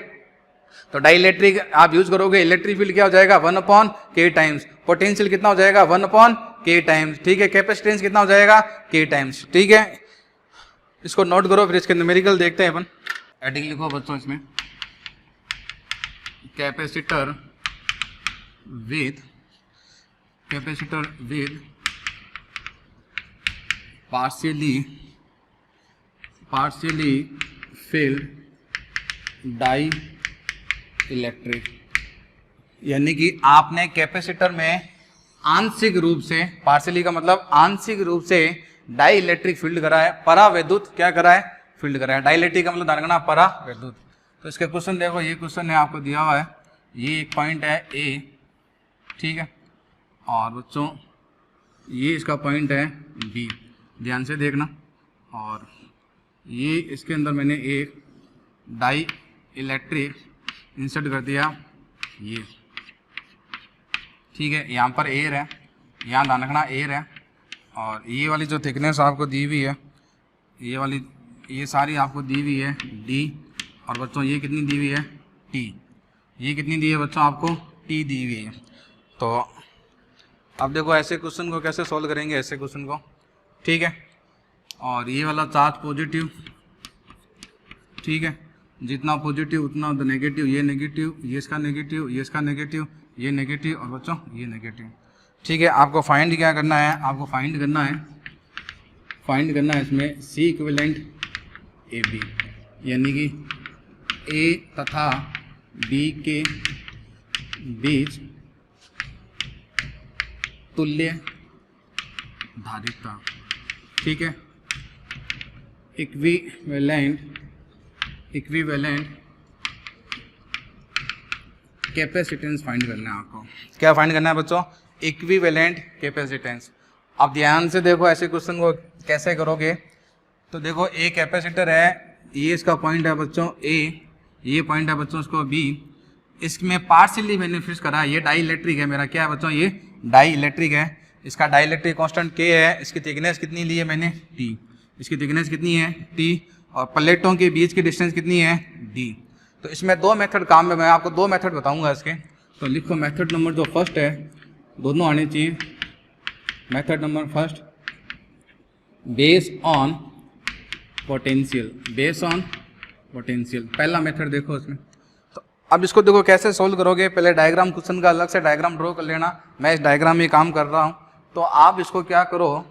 तो डाई इलेक्ट्रिक आप यूज करोगे, इलेक्ट्रिक फील्ड क्या हो जाएगा, 1/k टाइम्स। पोटेंशियल कितना हो जाएगा, 1/k टाइम्स, ठीक है। कैपेसिटेंस कितना हो जाएगा, k टाइम्स, ठीक है। इसको नोट करो, फिर इसके न्यूमेरिकल देखते हैं अपन। एडिंग लिखो बच्चों इसमें, capacitor with partially filled dielectric, यानी कि आपने कैपेसिटर में आंशिक रूप से, पार्शियली का मतलब आंशिक रूप से डाई इलेक्ट्रिक फील्ड करा है, परावैद्युत क्या करा है, फील्ड करा है। डाई इलेक्ट्रिक का मतलब धारणा परावैद्युत। तो इसके क्वेश्चन देखो, ये क्वेश्चन है आपको दिया हुआ है, ये एक पॉइंट है ए, ठीक है, और बच्चों ये इसका पॉइंट है बी, ध्यान से देखना। और ये इसके अंदर मैंने एक डाई इलेक्ट्रिक इंसर्ट कर दिया, ये ठीक है। यहाँ पर एयर है, यहाँ ध्यान रखना एयर है, और ये वाली जो थिकनेस आपको दी हुई है, ये वाली, ये सारी आपको दी हुई है डी, और बच्चों ये कितनी दी हुई है, टी। ये कितनी दी है बच्चों, आपको टी दी हुई है। तो अब देखो ऐसे क्वेश्चन को कैसे सॉल्व करेंगे, ऐसे क्वेश्चन को, ठीक है। और ये वाला चार्ज पॉजिटिव, ठीक है, जितना पॉजिटिव उतना नेगेटिव, ये नेगेटिव, ये इसका नेगेटिव, ये इसका नेगेटिव, ये नेगेटिव, और बच्चों ये नेगेटिव, ठीक है। आपको फाइंड क्या करना है, आपको फाइंड करना है इसमें सी इक्विवेलेंट ए बी, यानी कि ए तथा बी के बीच तुल्य धारिता, ठीक है। इक्विवेलेंट कैपेसिटेंस फाइंड करना है आपको। क्या फाइंड करना है बच्चों, इक्विवेलेंट कैपेसिटेंस। अब ध्यान से देखो ऐसे क्वेश्चन को कैसे करोगे। तो देखो ए कैपेसिटर है, ये इसका पॉइंट है बच्चों ए, ये पॉइंट है बच्चों इसको बी। इसमें पार्शियली मैंने फिक्स करा, ये डाई इलेक्ट्रिक है मेरा, क्या है बच्चों, ये डाई इलेक्ट्रिक है। इसका डाई इलेक्ट्रिक कॉन्स्टेंट के है, इसकी थिकनेस कितनी ली है मैंने, टी। इसकी थिकनेस कितनी है, टी, और प्लेटों के बीच की डिस्टेंस कितनी है, डी। तो इसमें दो मेथड काम में, मैं आपको दो मेथड बताऊंगा इसके। तो लिखो मेथड नंबर जो फर्स्ट है, दोनों आने चाहिए। Method number first, base on potential, पहला मेथड देखो इसमें। तो अब इसको देखो कैसे सोल्व करोगे, पहले डायग्राम क्वेश्चन का अलग से डायग्राम ड्रॉ कर लेना, मैं इस डायग्राम में काम कर रहा हूँ। तो आप इसको क्या करो,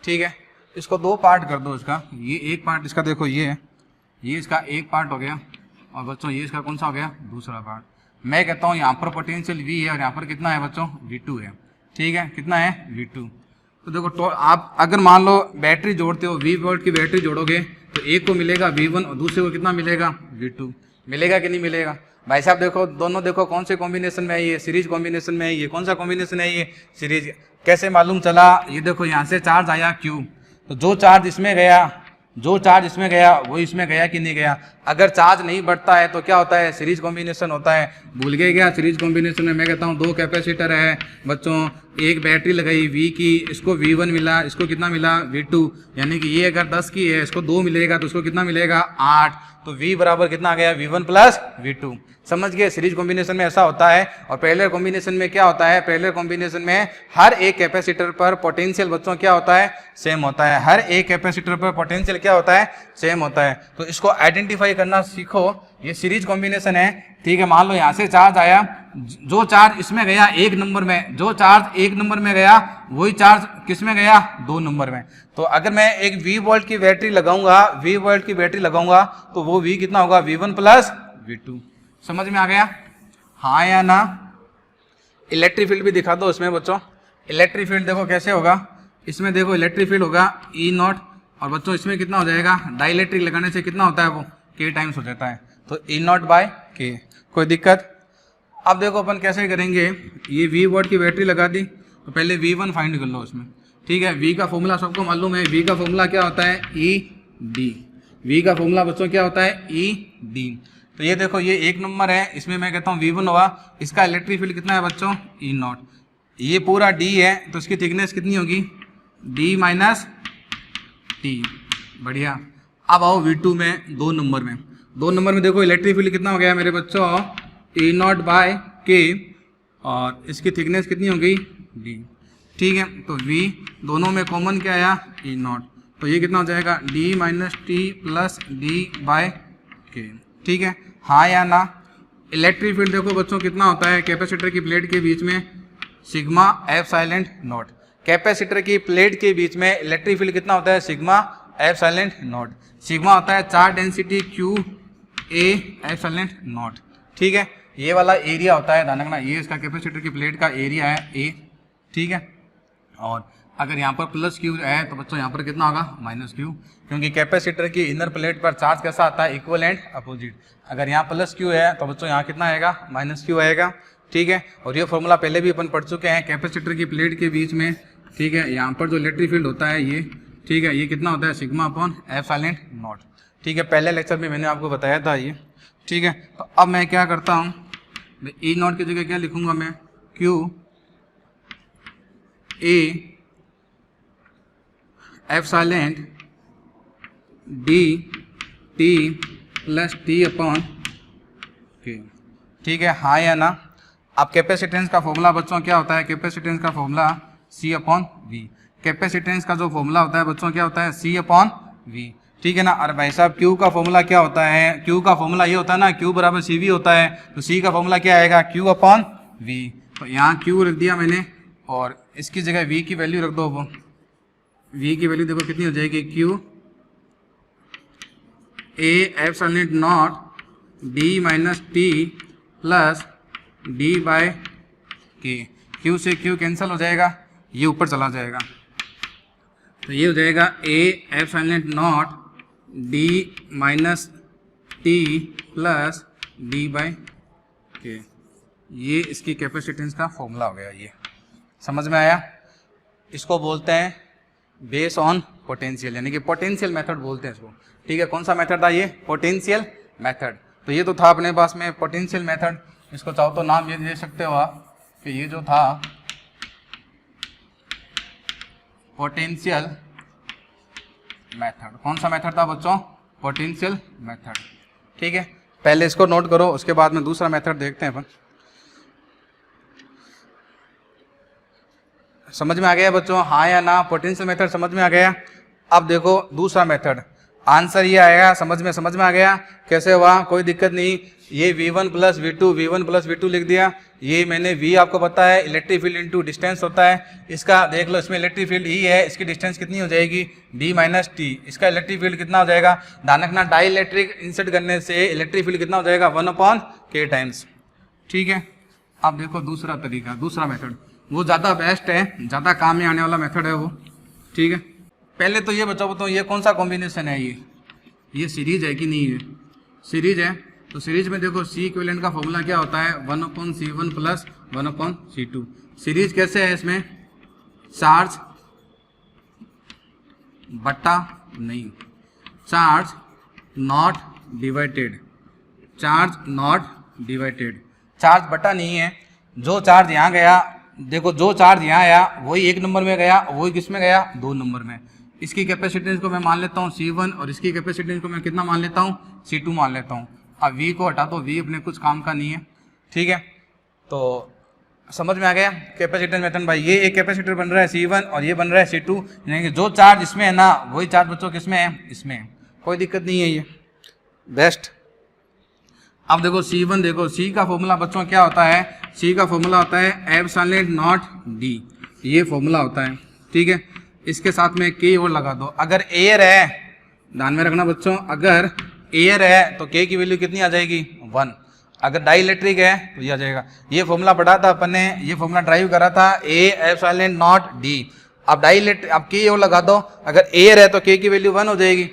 ठीक है, इसको दो पार्ट कर दो इसका। ये एक पार्ट इसका देखो, ये है, ये इसका एक पार्ट हो गया, और बच्चों ये इसका कौन सा हो गया, दूसरा पार्ट। मैं कहता हूँ यहाँ पर पोटेंशियल V है और यहाँ पर कितना है बच्चों, V2 है। ठीक है, कितना है, V2। तो देखो आप अगर मान लो बैटरी जोड़ते हो, 20 वोल्ट की बैटरी जोड़ोगे तो एक को मिलेगा V1 और दूसरे को कितना मिलेगा, V2। मिलेगा कि नहीं मिलेगा भाई साहब? देखो दोनों देखो कौन से कॉम्बिनेशन में है ये, सीरीज कॉम्बिनेशन में है ये। कौन सा कॉम्बिनेशन है ये, सीरीज। कैसे मालूम चला, ये देखो यहाँ से चार्ज आया Q, तो जो चार्ज इसमें गया वो इसमें गया कि नहीं गया। अगर चार्ज नहीं बढ़ता है तो क्या होता है, सीरीज कॉम्बिनेशन होता है। भूल गए क्या, सीरीज कॉम्बिनेशन में मैं कहता हूँ 2 कैपेसिटर है बच्चों, एक बैटरी लगाई V की, इसको V1 मिला, इसको कितना मिला, V2। यानी कि ये अगर 10 की है, इसको 2 मिलेगा तो इसको कितना मिलेगा, 8। तो V बराबर कितना आ गया, V1 प्लस V2। समझ गए, सीरीज कॉम्बिनेशन में ऐसा होता है। और पैरेलल कॉम्बिनेशन में क्या होता है, पैरेलल कॉम्बिनेशन में हर एक कैपेसिटर पर पोटेंशियल बच्चों क्या होता है, सेम होता है। हर एक कैपेसिटर पर पोटेंशियल क्या होता है, सेम होता है। तो इसको आइडेंटिफाई करना सीखो, ये सीरीज कॉम्बिनेशन है। ठीक है, मान लो यहाँ से चार्ज आया, जो चार्ज इसमें गया 1 नंबर में, जो चार्ज 1 नंबर में गया वही चार्ज किस में गया, 2 नंबर में। तो अगर मैं एक 20 वोल्ट की बैटरी लगाऊंगा, 20 वोल्ट की बैटरी लगाऊंगा तो वो V कितना होगा, V1 प्लस V2। समझ में आ गया, हाँ या ना? इलेक्ट्रिक फील्ड भी दिखा दो इसमें बच्चों। इलेक्ट्रिक फील्ड देखो कैसे होगा, इसमें देखो इलेक्ट्रिक फील्ड होगा E0 और बच्चों इसमें कितना हो जाएगा, डाइलेक्ट्रिक लगाने से कितना होता है वो, K टाइम्स हो जाता है। तो E0 बाय K, कोई दिक्कत? अब देखो अपन कैसे करेंगे, ये 20 वोल्ट की बैटरी लगा दी तो पहले V1 फाइंड कर लो इसमें। ठीक है, V का फॉर्मूला सबको मालूम है, V का फॉर्मूला क्या होता है, ED। V का फॉर्मूला बच्चों क्या होता है, ED। तो ये देखो ये 1 नंबर है, इसमें मैं कहता हूँ V1 होगा, इसका इलेक्ट्रिक फील्ड कितना है बच्चों, E0। ये पूरा D है तो इसकी थिकनेस कितनी होगी, D माइनस T। बढ़िया। अब आओ V2 में, 2 नंबर में। 2 नंबर में देखो इलेक्ट्रिक फील्ड कितना हो गया मेरे बच्चों, E0 बाय K और इसकी थिकनेस कितनी हो गई, D। ठीक है, तो V दोनों में कॉमन क्या आया, E0। तो ये कितना हो जाएगा, D minus T plus D by K। ठीक है, हाँ या ना? इलेक्ट्रिक फील्ड देखो बच्चों कितना होता है, कैपेसिटर की प्लेट के बीच में सिग्मा एप्सिलॉन नॉट। कैपेसिटर की प्लेट के बीच में इलेक्ट्रिक फील्ड कितना होता है, सिग्मा एप्सिलॉन नॉट। सिग्मा होता है charge density Q A epsilon not. ठीक है, ये वाला एरिया होता है, ध्यान रखना, ये इसका कैपेसिटर की प्लेट का एरिया है A। ठीक है, और अगर यहाँ पर प्लस Q है तो बच्चों यहाँ पर कितना होगा, माइनस Q, क्योंकि कैपेसिटर की इनर प्लेट पर चार्ज कैसा आता है, इक्वल एंड अपोजिट। अगर यहाँ प्लस Q है तो बच्चों यहाँ कितना आएगा, माइनस Q आएगा। ठीक है, और ये फॉर्मूला पहले भी अपन पढ़ चुके हैं, कैपेसिटर की प्लेट के बीच में। ठीक है, यहाँ पर जो इलेक्ट्रिक फील्ड होता है ये, ठीक है, ये कितना होता है, सिग्मा अपॉन एप्सिलॉन नॉट। ठीक है, पहले लेक्चर में मैंने आपको बताया था ये। ठीक है, तो अब मैं क्या करता हूँ, E0 की जगह क्या लिखूंगा मैं, Q A epsilon D T plus T upon K। ठीक है, हाँ या ना? अब कैपेसिटेंस का फॉर्मूला बच्चों क्या होता है, कैपेसिटेंस का formula C upon V। Capacitance का जो फॉर्मूला होता है बच्चों क्या होता है, C अपॉन V। ठीक है ना? और भाई साहब Q का फॉर्मूला क्या होता है, Q का फॉर्मूला ये होता है ना, Q बराबर CV होता है। तो C का फॉर्मूला क्या आएगा, Q अपॉन V। तो यहाँ Q रख दिया मैंने और इसकी जगह V की वैल्यू रख दो। वो V की वैल्यू देखो कितनी हो जाएगी, Q A epsilon naught D minus T plus D by K। Q से Q कैंसिल हो जाएगा, ये ऊपर चला जाएगा, तो ये हो जाएगा A epsilon naught D minus T plus D by K। ये इसकी कैपेसिटेंस का फॉर्मूला हो गया। ये समझ में आया? इसको बोलते हैं बेस ऑन पोटेंशियल, यानी कि पोटेंशियल मेथड बोलते हैं इसको। ठीक है, कौन सा मेथड था ये, पोटेंशियल मेथड। तो ये तो था अपने पास में पोटेंशियल मेथड, इसको चाहो तो नाम ये दे सकते हो आप कि ये जो था पोटेंशियल मेथड। कौन सा मेथड था बच्चों, पोटेंशियल मेथड। ठीक है, पहले इसको नोट करो, उसके बाद में दूसरा मेथड देखते हैं अपन। समझ में आ गया बच्चों, हाँ या ना? पोटेंशियल मेथड समझ में आ गया। अब देखो दूसरा मेथड। आंसर ये आएगा। समझ में आ गया कैसे हुआ, कोई दिक्कत नहीं। ये V1 प्लस V2 लिख दिया। ये मैंने V आपको पता है इलेक्ट्रिक फील्ड इनटू डिस्टेंस होता है। इसका देख लो, इसमें इलेक्ट्रिक फील्ड E है, इसकी डिस्टेंस कितनी हो जाएगी D माइनस टी। इसका इलेक्ट्रिक फील्ड कितना हो जाएगा, ध्यान रखना डाई इलेक्ट्रिक इंसर्ट करने से इलेक्ट्रिक फील्ड कितना हो जाएगा 1/k टाइम्स। ठीक है। अब देखो दूसरा तरीका, दूसरा मेथड, वो ज़्यादा बेस्ट है, ज़्यादा काम में आने वाला मेथड है वो। ठीक है, पहले तो ये बताओ ये कौन सा कॉम्बिनेशन है, ये सीरीज है कि नहीं है, सीरीज है। तो सीरीज में देखो सी इक्विवेलेंट का फॉर्मूला क्या होता है 1/C1 प्लस 1/C2। सीरीज कैसे है, इसमें चार्ज बट्टा नहीं, charge not divided, charge not divided, charge बटा नहीं है। जो चार्ज यहाँ गया, देखो जो चार्ज यहाँ आया वही 1 नंबर में गया, वही किस में गया 2 नंबर में। इसकी कैपेसिटेंस को मैं मान लेता हूँ C1 और इसकी कैपेसिटेंस को मैं कितना मान लेता हूँ C2 मान लेता हूँ। अब V को हटा दो, V अपने कुछ काम का नहीं है। ठीक है, तो समझ में आ गया कैपेसिटेंस मेथड भाई। ये एक कैपेसिटर बन रहा है C1 और ये बन रहा है C2, यानी कि जो चार्ज इसमें है ना वही चार्ज बच्चों किस में है, इसमें है। कोई दिक्कत नहीं है, ये बेस्ट। अब देखो C1, देखो C का फॉर्मूला बच्चों क्या होता है, C का फॉर्मूला होता है एप्सिलॉन नॉट D, ये फॉर्मूला होता है। ठीक है, इसके साथ में K और लगा दो। अगर एयर है, ध्यान में रखना बच्चों, अगर एयर है तो K की वैल्यू कितनी आ जाएगी 1। अगर डाई इलेक्ट्रिक है तो ये आ जाएगा। ये फॉर्मूला पढ़ा था अपन ने, ये फॉर्मूला ड्राइव करा था A एप्सिलॉन नॉट D। अब डाई इलेक्ट्रिक, अब K और लगा दो, अगर एयर है तो K की वैल्यू 1 हो जाएगी।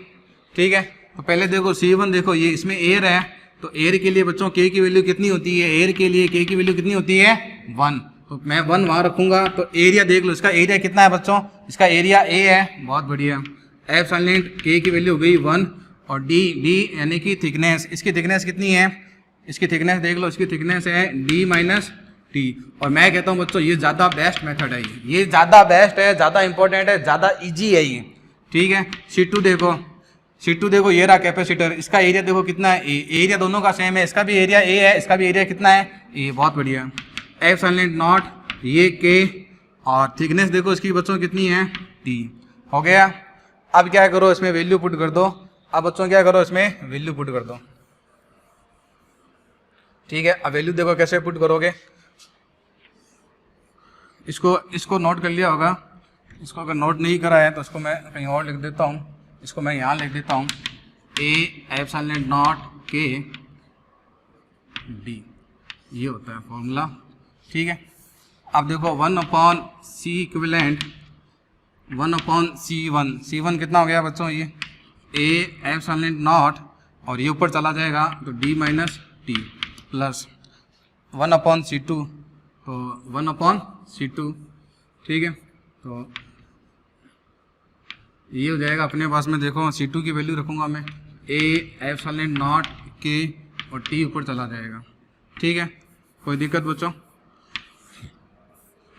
ठीक है, तो पहले देखो C1, देखो ये इसमें एयर है तो एयर के लिए बच्चों K की वैल्यू कितनी होती है, एयर के लिए K की वैल्यू कितनी होती है 1। तो मैं 1 वहाँ रखूंगा। तो एरिया देख लो, इसका एरिया कितना है बच्चों, इसका एरिया A है, बहुत बढ़िया। एप्सिलॉन K की वैल्यू हो गई 1 और D यानी कि थिकनेस, इसकी थिकनेस कितनी है, इसकी थिकनेस देख लो, इसकी थिकनेस है D माइनस टी। और मैं कहता हूँ बच्चों ये ज़्यादा बेस्ट मेथड है, ये ज़्यादा बेस्ट है, ज़्यादा इंपॉर्टेंट है, ज़्यादा ईजी है ये। ठीक है, C2 देखो, C2 देखो ये रहा कैपेसिटर, इसका एरिया देखो कितना है A, एरिया दोनों का सेम है, इसका भी एरिया A है, इसका भी एरिया कितना है A, बहुत बढ़िया। एप्सिलॉन नॉट ये K और थिकनेस देखो इसकी बच्चों कितनी है T। हो गया। अब क्या करो, इसमें वैल्यू पुट कर दो। अब बच्चों क्या करो, इसमें वैल्यू पुट कर दो। ठीक है, अब वैल्यू देखो कैसे पुट करोगे, इसको नोट कर लिया होगा, इसको अगर नोट नहीं करा है तो इसको मैं कहीं और लिख देता हूँ, इसको मैं यहाँ लिख देता हूँ A epsilon not K D, ये होता है फॉर्मूला। ठीक है, अब देखो 1/C इक्विवेलेंट 1/C1, C1 कितना हो गया बच्चों, ये A एप्सिलॉन नॉट और ये ऊपर चला जाएगा तो D minus T plus 1/C2, तो 1/C2। ठीक है, तो ये हो जाएगा अपने पास में, देखो C2 की वैल्यू रखूँगा मैं A एप्सिलॉन नॉट K और T ऊपर चला जाएगा। ठीक है, कोई दिक्कत बच्चों।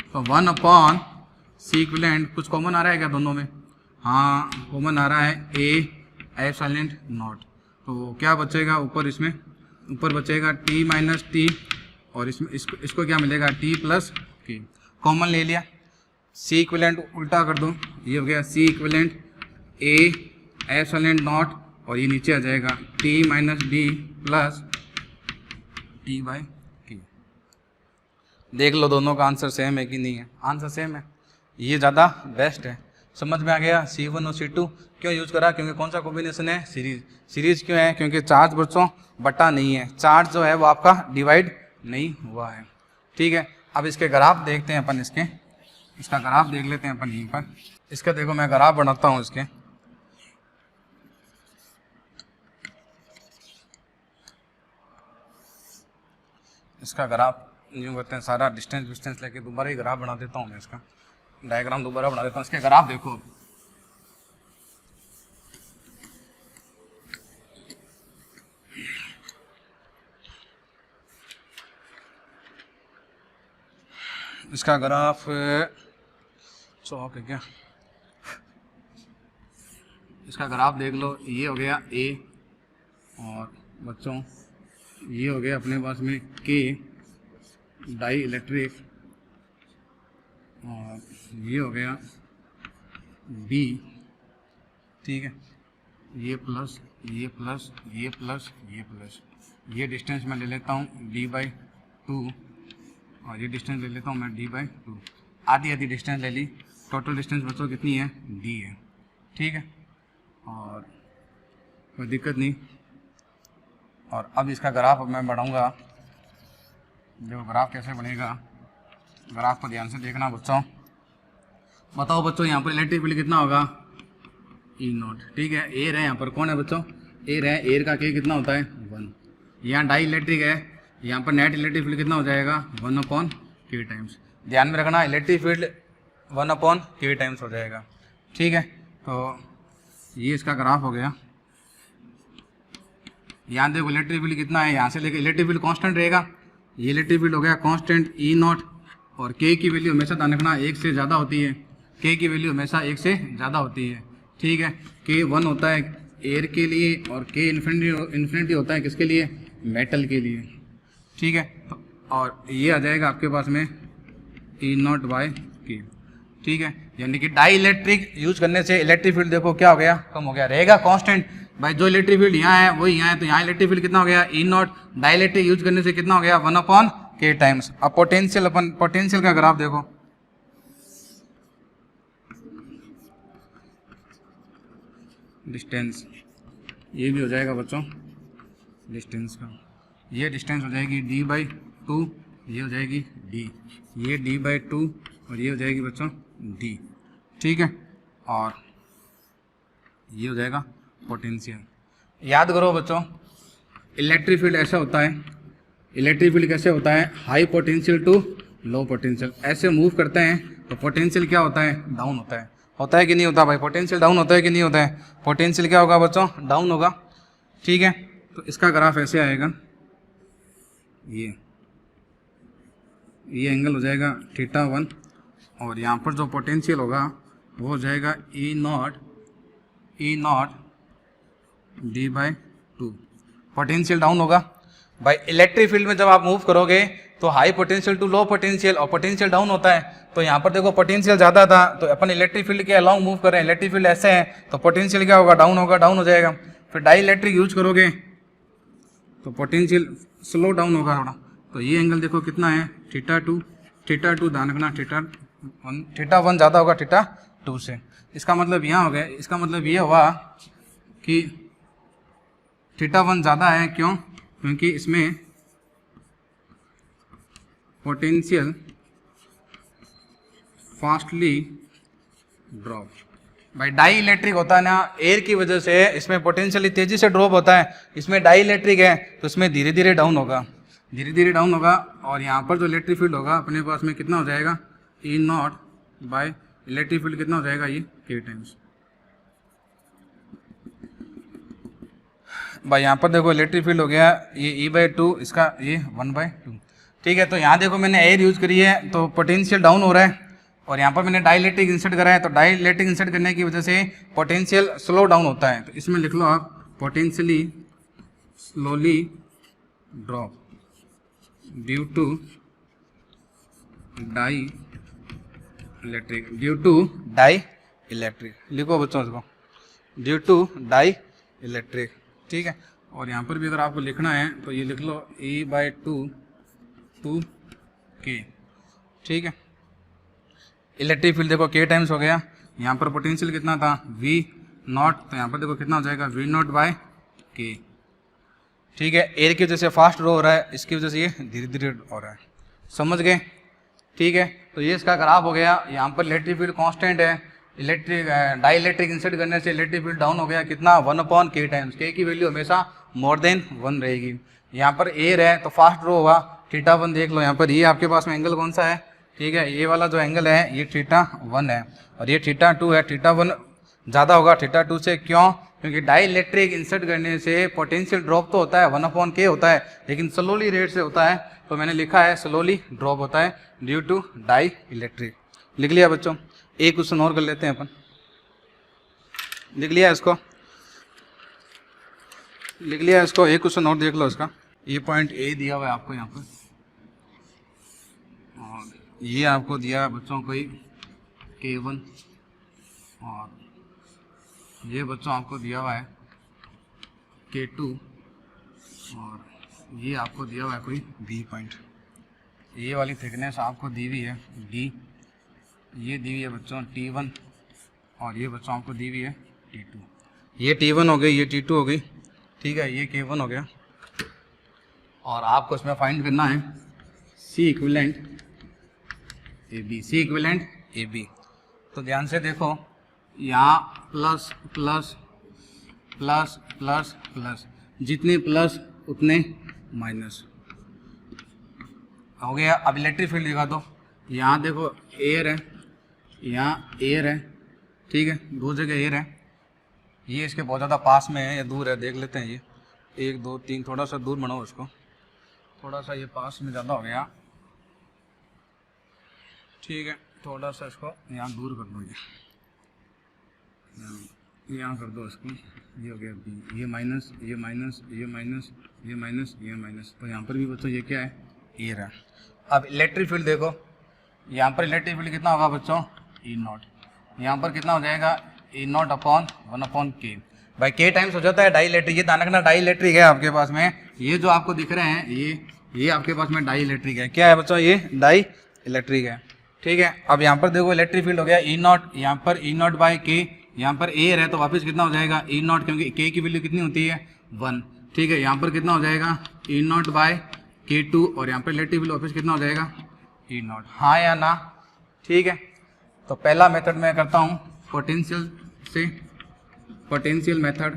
तो 1/C इक्विवेलेंट, कुछ कॉमन आ रहा है क्या दोनों में, हाँ कॉमन आ रहा है A एप्सिलॉन नॉट, तो क्या बचेगा ऊपर, इसमें ऊपर बचेगा T माइनस टी और इसमें इसको क्या मिलेगा T प्लस K, कॉमन ले लिया। C इक्विवेलेंट उल्टा कर दो, ये हो गया C equivalent A epsilon not और ये नीचे आ जाएगा T minus D plus T by K। देख लो दोनों का आंसर सेम है कि नहीं है, आंसर सेम है, ये ज़्यादा बेस्ट है। समझ में आ गया C1 और C2 क्यों यूज़ करा, क्योंकि कौन सा कॉम्बिनेशन है, सीरीज। सीरीज क्यों है, क्योंकि चार्ज बच्चों बटा नहीं है, चार्ज जो है वो आपका डिवाइड नहीं हुआ है। ठीक है, अब इसके ग्राफ देखते हैं अपन, इसका ग्राफ देख लेते हैं अपन यहीं पर। इसका देखो मैं ग्राफ बनाता हूँ इसके, इसका ग्राफ यूँ करते हैं, सारा डिस्टेंस लेके दोबारा ही ग्राफ बना देता हूँ मैं, इसका डायग्राम दोबारा बना देता हूँ। इसके ग्राफ देखो, इसका ग्राफ चौक है क्या, इसका ग्राफ देख लो, ये हो गया A और बच्चों ये हो गया अपने पास में K डाई इलेक्ट्रिक और ये हो गया B। ठीक है, ये प्लस ये प्लस ये प्लस ये प्लस, ये डिस्टेंस मैं ले लेता हूँ d/2 और ये डिस्टेंस ले लेता हूँ मैं d/2। आधी आधी डिस्टेंस ले ली, टोटल डिस्टेंस बच्चों कितनी है, d है। ठीक है, और कोई दिक्कत नहीं। और अब इसका ग्राफ मैं बढ़ाऊँगा। जो ग्राफ कैसे बनेगा, ग्राफ को ध्यान से देखना बच्चों। बताओ बच्चों यहाँ पर इलेक्ट्रिक फील्ड कितना होगा, E0। ठीक है, एयर है यहाँ पर, कौन है बच्चों, एयर है। एयर का के कितना होता है 1। यहाँ डाई इलेक्ट्रिक है, यहाँ पर नेट इलेक्ट्रिक फील्ड कितना हो जाएगा 1/k टाइम्स। ध्यान में रखना, इलेक्ट्रिक फील्ड 1/k टाइम्स हो जाएगा। ठीक है, तो ये इसका ग्राफ हो गया। यहाँ देखो इलेक्ट्रिक फील्ड कितना है, यहाँ से लेकर इलेक्ट्रिक फील्ड कांस्टेंट रहेगा। ये इलेक्ट्रिक फील्ड हो गया कांस्टेंट E0, और के की वैल्यू हमेशा ध्यान रखना 1 से ज़्यादा होती है। के की वैल्यू हमेशा 1 से ज़्यादा होती है। ठीक है, के 1 होता है एयर के लिए, और के इन्फिनिटी होता है किसके लिए, मेटल के लिए। ठीक है, तो और ये आ जाएगा आपके पास में E0/k। ठीक है, यानी कि डाई इलेक्ट्रिक यूज करने से इलेक्ट्रिक फील्ड देखो क्या हो गया, कम हो गया, रहेगा कांस्टेंट। भाई जो इलेक्ट्रिक फील्ड यहाँ है वही यहाँ है, तो यहाँ इलेक्ट्रिक फील्ड कितना हो गया E0। डाई इलेक्ट्रिक यूज करने से कितना हो गया 1/k टाइम्स। अब पोटेंशियल, अपन पोटेंशियल का ग्राफ देखो। डिस्टेंस ये भी हो जाएगा बच्चों, डिस्टेंस का ये डिस्टेंस हो जाएगी d/2, ये हो जाएगी d, ये d/2 और ये हो जाएगी बच्चों d। ठीक है, और ये हो जाएगा पोटेंशियल। याद करो बच्चों, इलेक्ट्रिक फील्ड ऐसा होता है, इलेक्ट्रिक फील्ड कैसे होता है, high potential to low potential ऐसे मूव करते हैं। तो पोटेंशियल क्या होता है, डाउन होता है कि नहीं होता भाई, पोटेंशियल डाउन होता है कि नहीं होता है, पोटेंशियल क्या होगा बच्चों, डाउन होगा। ठीक है, तो इसका ग्राफ ऐसे आएगा, ये एंगल हो जाएगा θ1, और यहाँ पर जो पोटेंशियल होगा वो हो जाएगा E0 d/2। पोटेंशियल डाउन होगा भाई। इलेक्ट्रिक फील्ड में जब आप मूव करोगे तो high potential to low potential, और पोटेंशियल डाउन होता है। तो यहाँ पर देखो पोटेंशियल ज़्यादा था, तो अपन इलेक्ट्रिक फील्ड के अलाउंग मूव कर रहे हैं, इलेक्ट्रिक फील्ड ऐसे है, तो पोटेंशियल क्या होगा, डाउन होगा, डाउन हो जाएगा। फिर डाई इलेक्ट्रिक यूज करोगे तो पोटेंशियल स्लो डाउन होगा थोड़ा। तो ये एंगल देखो कितना है θ2 ध्यान रखना, θ1 ज़्यादा होगा θ2 से। इसका मतलब यहाँ हो गया, इसका मतलब ये हुआ कि θ1 ज़्यादा है। क्यों, क्योंकि इसमें पोटेंशियल फास्टली ड्रॉप। भाई डाई इलेक्ट्रिक होता है ना, एयर की वजह से इसमें पोटेंशियली तेजी से ड्रॉप होता है। इसमें डाई इलेक्ट्रिक है तो इसमें धीरे धीरे डाउन होगा, धीरे धीरे डाउन होगा। और यहाँ पर जो इलेक्ट्रिक फील्ड होगा अपने पास में कितना हो जाएगा, E0 इलेक्ट्रिक फील्ड कितना हो जाएगा, ये k टाइम्स। भाई यहाँ पर देखो इलेक्ट्रिक फील्ड हो गया ये E/2, इसका ये 1/2। ठीक है, तो यहाँ देखो मैंने एयर यूज़ करी है तो पोटेंशियल डाउन हो रहा है, और यहाँ पर मैंने डाई इलेक्ट्रिक इंसर्ट करा है, तो डाई इलेक्ट्रिक इंसर्ट करने की वजह से पोटेंशियल स्लो डाउन होता है। तो इसमें लिख लो आप potentially slowly drop due to dielectric, लिखो बच्चों इसको, ड्यू टू डाई इलेक्ट्रिक। ठीक है, और यहाँ पर भी अगर आपको लिखना है तो ये लिख लो E/2 k। ठीक है, इलेक्ट्रिक फील्ड देखो k टाइम्स हो गया। यहाँ पर पोटेंशियल कितना था V0, तो यहाँ पर देखो कितना हो जाएगा V0/k। ठीक है, एयर की वजह से फास्ट ड्रॉ हो रहा है, इसकी वजह से ये धीरे धीरे हो रहा है, समझ गए। ठीक है, तो ये इसका ग्राफ हो गया। यहाँ पर इलेक्ट्रिक फील्ड कांस्टेंट है, डाई इलेक्ट्रिक इंसर्ट करने से इलेक्ट्रिक फील्ड डाउन हो गया कितना, 1/k टाइम्स। k की वैल्यू हमेशा मोर देन 1 रहेगी। यहाँ पर एयर है तो फास्ट ड्रॉ होगा, θ1 देख लो यहाँ पर, ये आपके पास में एंगल कौन सा है, ठीक है, ये वाला जो एंगल है ये θ1 है, और ये θ2 है। θ1 ज़्यादा होगा θ2 से, क्यों, क्योंकि डाई इलेक्ट्रिक इंसर्ट करने से पोटेंशियल ड्रॉप तो होता है 1/k होता है, लेकिन स्लोली रेट से होता है। तो मैंने लिखा है स्लोली ड्रॉप होता है ड्यू टू डाई इलेक्ट्रिक। लिख लिया बच्चों, एक क्वेश्चन और कर लेते हैं अपन, लिख लिया इसको, लिख लिया इसको, एक क्वेश्चन और देख लो इसका। ये पॉइंट ए दिया हुआ है आपको यहाँ पर, और ये आपको दिया है बच्चों कोई K1, और ये बच्चों आपको दिया हुआ है K2 और ये आपको दिया हुआ है कोई B पॉइंट, ये वाली थिकनेस आपको दी हुई है D, ये दी हुई है बच्चों T1 और ये बच्चों आपको दी हुई है T2। ये T1 हो गई, ये T2 हो गई, ठीक है, ये K1 हो गया। और आपको इसमें फाइंड करना है C equivalent AB, C equivalent AB। तो ध्यान से देखो, यहाँ plus plus plus plus plus, जितने प्लस उतने माइनस हो गया। अब इलेक्ट्रिक फील्ड दिखा दो, यहाँ देखो एयर है, यहाँ एयर है, ठीक है, दो जगह एयर है, ये इसके बहुत ज़्यादा पास में है या दूर है, देख लेते हैं। ये 1 2 3, थोड़ा सा दूर बनाओ इसको, थोड़ा सा ये पास में ज़्यादा हो गया, ठीक है, थोड़ा सा इसको यहाँ दूर कर दो, ये यहाँ कर दो इसको, ये हो गया B, ये माइनस, ये माइनस, ये माइनस, ये माइनस, ये माइनस। तो यहाँ पर भी बच्चों ये क्या है, एयर है। अब इलेक्ट्रिक फील्ड देखो, यहाँ पर इलेक्ट्रिक फील्ड कितना होगा बच्चों, E0, यहाँ पर कितना हो जाएगा, E0 अपॉन 1/K। भाई K टाइम्स हो जाता है डाई इलेक्ट्रिक, ये ध्यान रखना डाई इलेक्ट्रिक है आपके पास में, ये जो आपको दिख रहे हैं ये आपके पास में डाई इलेक्ट्रिक है। क्या है बच्चों, ये डाई इलेक्ट्रिक है, ठीक है। अब यहाँ पर देखो इलेक्ट्रिक फील्ड हो गया E0, यहाँ पर E0/K, यहाँ पर एयर है तो वापस कितना हो जाएगा E0, क्योंकि K की वैल्यू कितनी होती है 1, ठीक है। यहाँ पर कितना हो जाएगा E0/K2 और यहाँ पर इलेक्ट्रिक फील्ड वापस कितना हो जाएगा E0, हाँ या ना, ठीक है। तो पहला मेथड मैं करता हूँ पोटेंशियल से, पोटेंशियल मेथड।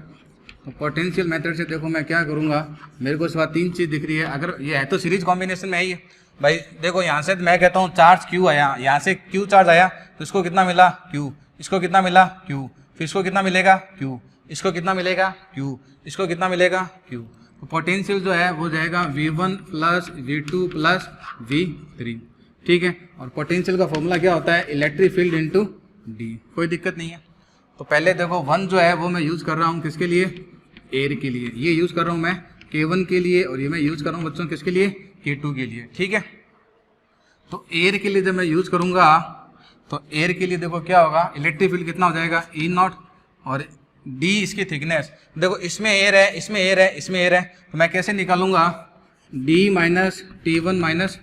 तो पोटेंशियल मेथड से देखो मैं क्या करूँगा, मेरे को इस बार 3 चीज़ दिख रही है, अगर ये है तो सीरीज कॉम्बिनेशन में ही है भाई। देखो यहाँ से मैं कहता हूँ चार्ज Q आया, यहाँ से Q चार्ज आया तो इसको कितना मिला Q, इसको कितना मिला Q, फिर इसको कितना मिलेगा Q, इसको कितना मिलेगा Q, इसको कितना मिलेगा Q। तो पोटेंशियल जो है वो जाएगा V1 plus V2 plus V3, ठीक है। और पोटेंशियल का फॉर्मूला क्या होता है, इलेक्ट्रिक फील्ड इंटू D, कोई दिक्कत नहीं है। तो पहले देखो 1 जो है वो मैं यूज़ कर रहा हूँ किसके लिए, एयर के लिए, ये यूज़ कर रहा हूँ मैं K1 के लिए, और ये मैं यूज़ कर रहा हूँ बच्चों किसके लिए, K2 के लिए, ठीक है। तो एयर के लिए जब मैं यूज़ करूँगा तो एयर के लिए देखो क्या होगा, इलेक्ट्रिक फील्ड कितना हो जाएगा E0 और D इसकी थिकनेस। देखो इसमें एयर है, इसमें एयर है, इसमें एयर है, तो मैं कैसे निकालूंगा D minus T1 minus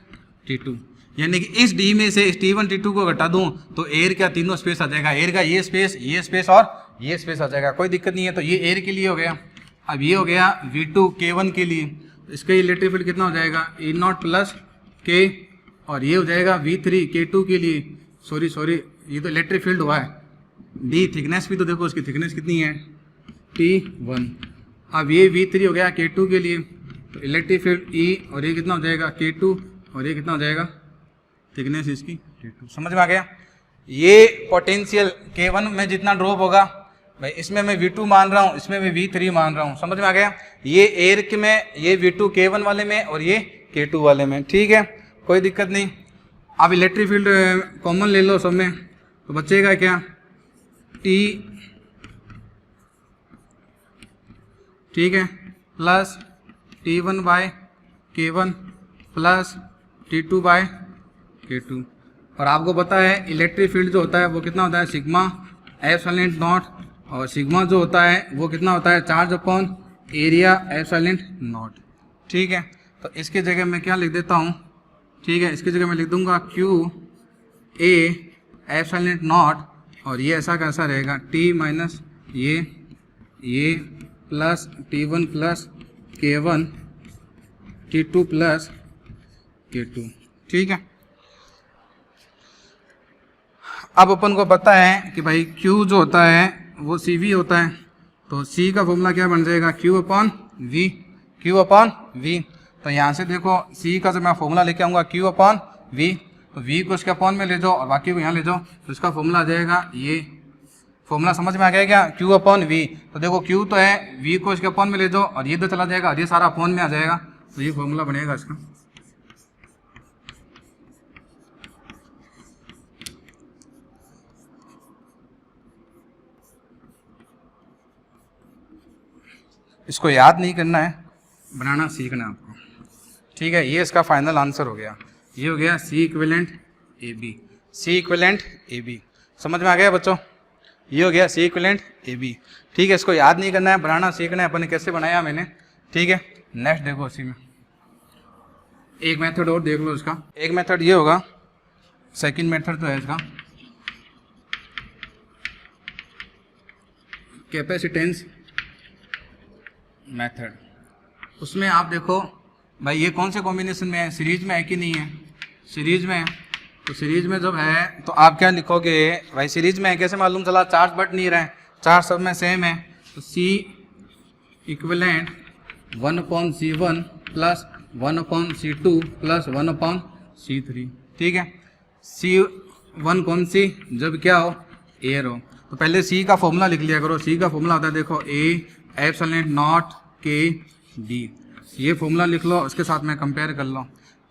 T2, यानी कि इस D में से इस T1 T2 को घटा दूं तो एयर का तीनों स्पेस आ जाएगा, एयर का ये स्पेस और ये स्पेस आ जाएगा, कोई दिक्कत नहीं है। तो ये एयर के लिए हो गया। अब ये हो गया V2 K1 के लिए, इसका इलेक्ट्रिक फील्ड कितना हो जाएगा E0 प्लस K, और ये हो जाएगा V3 K2 के लिए, सॉरी ये तो इलेक्ट्रिक फील्ड हुआ है, D थिकनेस भी तो देखो उसकी थिकनेस कितनी है T1। अब ये V3 हो गया K2 के लिए, तो इलेक्ट्रिक फील्ड E, और ये कितना हो जाएगा K2, और ये कितना हो जाएगा थिकनेस इसकी T2। समझ में आ गया। ये पोटेंशियल K1 में जितना ड्रॉप होगा भाई, इसमें मैं V2 मान रहा हूँ, इसमें मैं V3 मान रहा हूँ, समझ में आ गया। ये एयर के में ये V2 K1 वाले में और ये K2 वाले में, ठीक है, कोई दिक्कत नहीं। अब इलेक्ट्रिक फील्ड कॉमन ले लो सब में, तो बचेगा क्या T, ठीक है, प्लस T1/K1 प्लस T2/K2। और आपको पता है इलेक्ट्रिक फील्ड जो होता है वो कितना होता है, सिग्मा एप्सिलॉन नॉट, और सिग्मा जो होता है वो कितना होता है, charge upon area epsilon not, ठीक है। तो इसकी जगह मैं क्या लिख देता हूँ, ठीक है, इसकी जगह मैं लिख दूंगा QA एप्सिलॉन नॉट, और ये ऐसा कैसा रहेगा T माइनस ये plus T1 plus K1 T2 plus K2, ठीक है। अब अपन को पता है कि भाई Q जो होता है वो CV होता है, तो C का फॉर्मूला क्या बन जाएगा Q अपॉन V। तो यहाँ से देखो C का जब मैं फॉर्मूला लेके आऊँगा Q अपॉन V, तो V को इसके अपॉन में ले जाओ और बाकी को यहाँ ले जाओ, तो इसका फॉर्मूला आ जाएगा, ये फॉर्मूला समझ में आ गया क्या, Q अपॉन V। तो देखो Q तो है, V को इसके अपॉन में ले जाओ और ये तो चला जाएगा और ये सारा अपॉन में आ जाएगा, तो ये फॉर्मूला बनेगा इसका। इसको याद नहीं करना है, बनाना सीखना है आपको, ठीक है। ये इसका फाइनल आंसर हो गया, ये हो गया C equivalent AB, C equivalent AB। समझ में आ गया बच्चों। ये हो गया सी इक्विवेलेंट ए बी। ठीक है, इसको याद नहीं करना है, बनाना सीखना है अपन ने कैसे बनाया मैंने। ठीक है, नेक्स्ट देखो इसी में एक मेथड और देख लो इसका। एक मेथड ये होगा, सेकंड मेथड तो है इसका कैपेसिटेंस मेथड। उसमें आप देखो भाई ये कौन से कॉम्बिनेशन में है, सीरीज में है कि नहीं है, सीरीज में है। तो सीरीज में जब है तो आप क्या लिखोगे भाई, सीरीज में है कैसे मालूम चला, चार्ज बट नहीं रहे, चार्ज सब में सेम है। तो सी equivalent 1/C1 plus 1/C2 plus 1/C3। ठीक है, C1 कौन सी, जब क्या हो एयर हो। तो पहले C का फॉर्मूला लिख लिया करो। C का फॉर्मूला होता है देखो A epsilon not K D। ये फॉर्मूला लिख लो, उसके साथ में कंपेयर कर लो।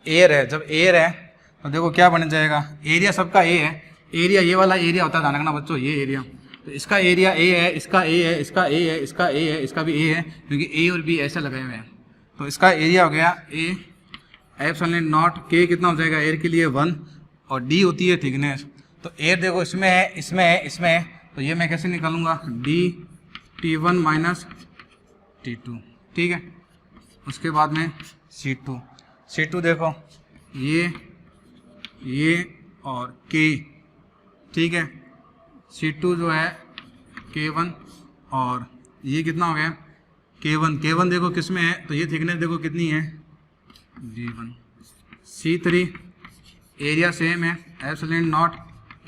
एयर है, जब एयर है तो देखो क्या बन जाएगा, एरिया सबका A है। एरिया ये वाला एरिया होता है, ध्यान रखना बच्चों, ये एरिया। तो इसका एरिया A है, इसका A है, इसका A है, इसका A है, इसका भी A है, क्योंकि A और B ऐसे लगाए हुए हैं। तो इसका एरिया हो गया A एप्सिलॉन नॉट K कितना हो जाएगा एयर के लिए 1, और D होती है थिकनेस। तो एयर देखो इसमें है, इसमें है, इसमें है, तो ये मैं कैसे निकालूंगा, D T1 माइनस T2। ठीक है, उसके बाद में C2 देखो ये और K। ठीक है, C2 जो है K1 और ये कितना हो गया K1 देखो किस में है, तो ये थिकनेस देखो कितनी है D1। C3 एरिया सेम है एप्सिलॉन नॉट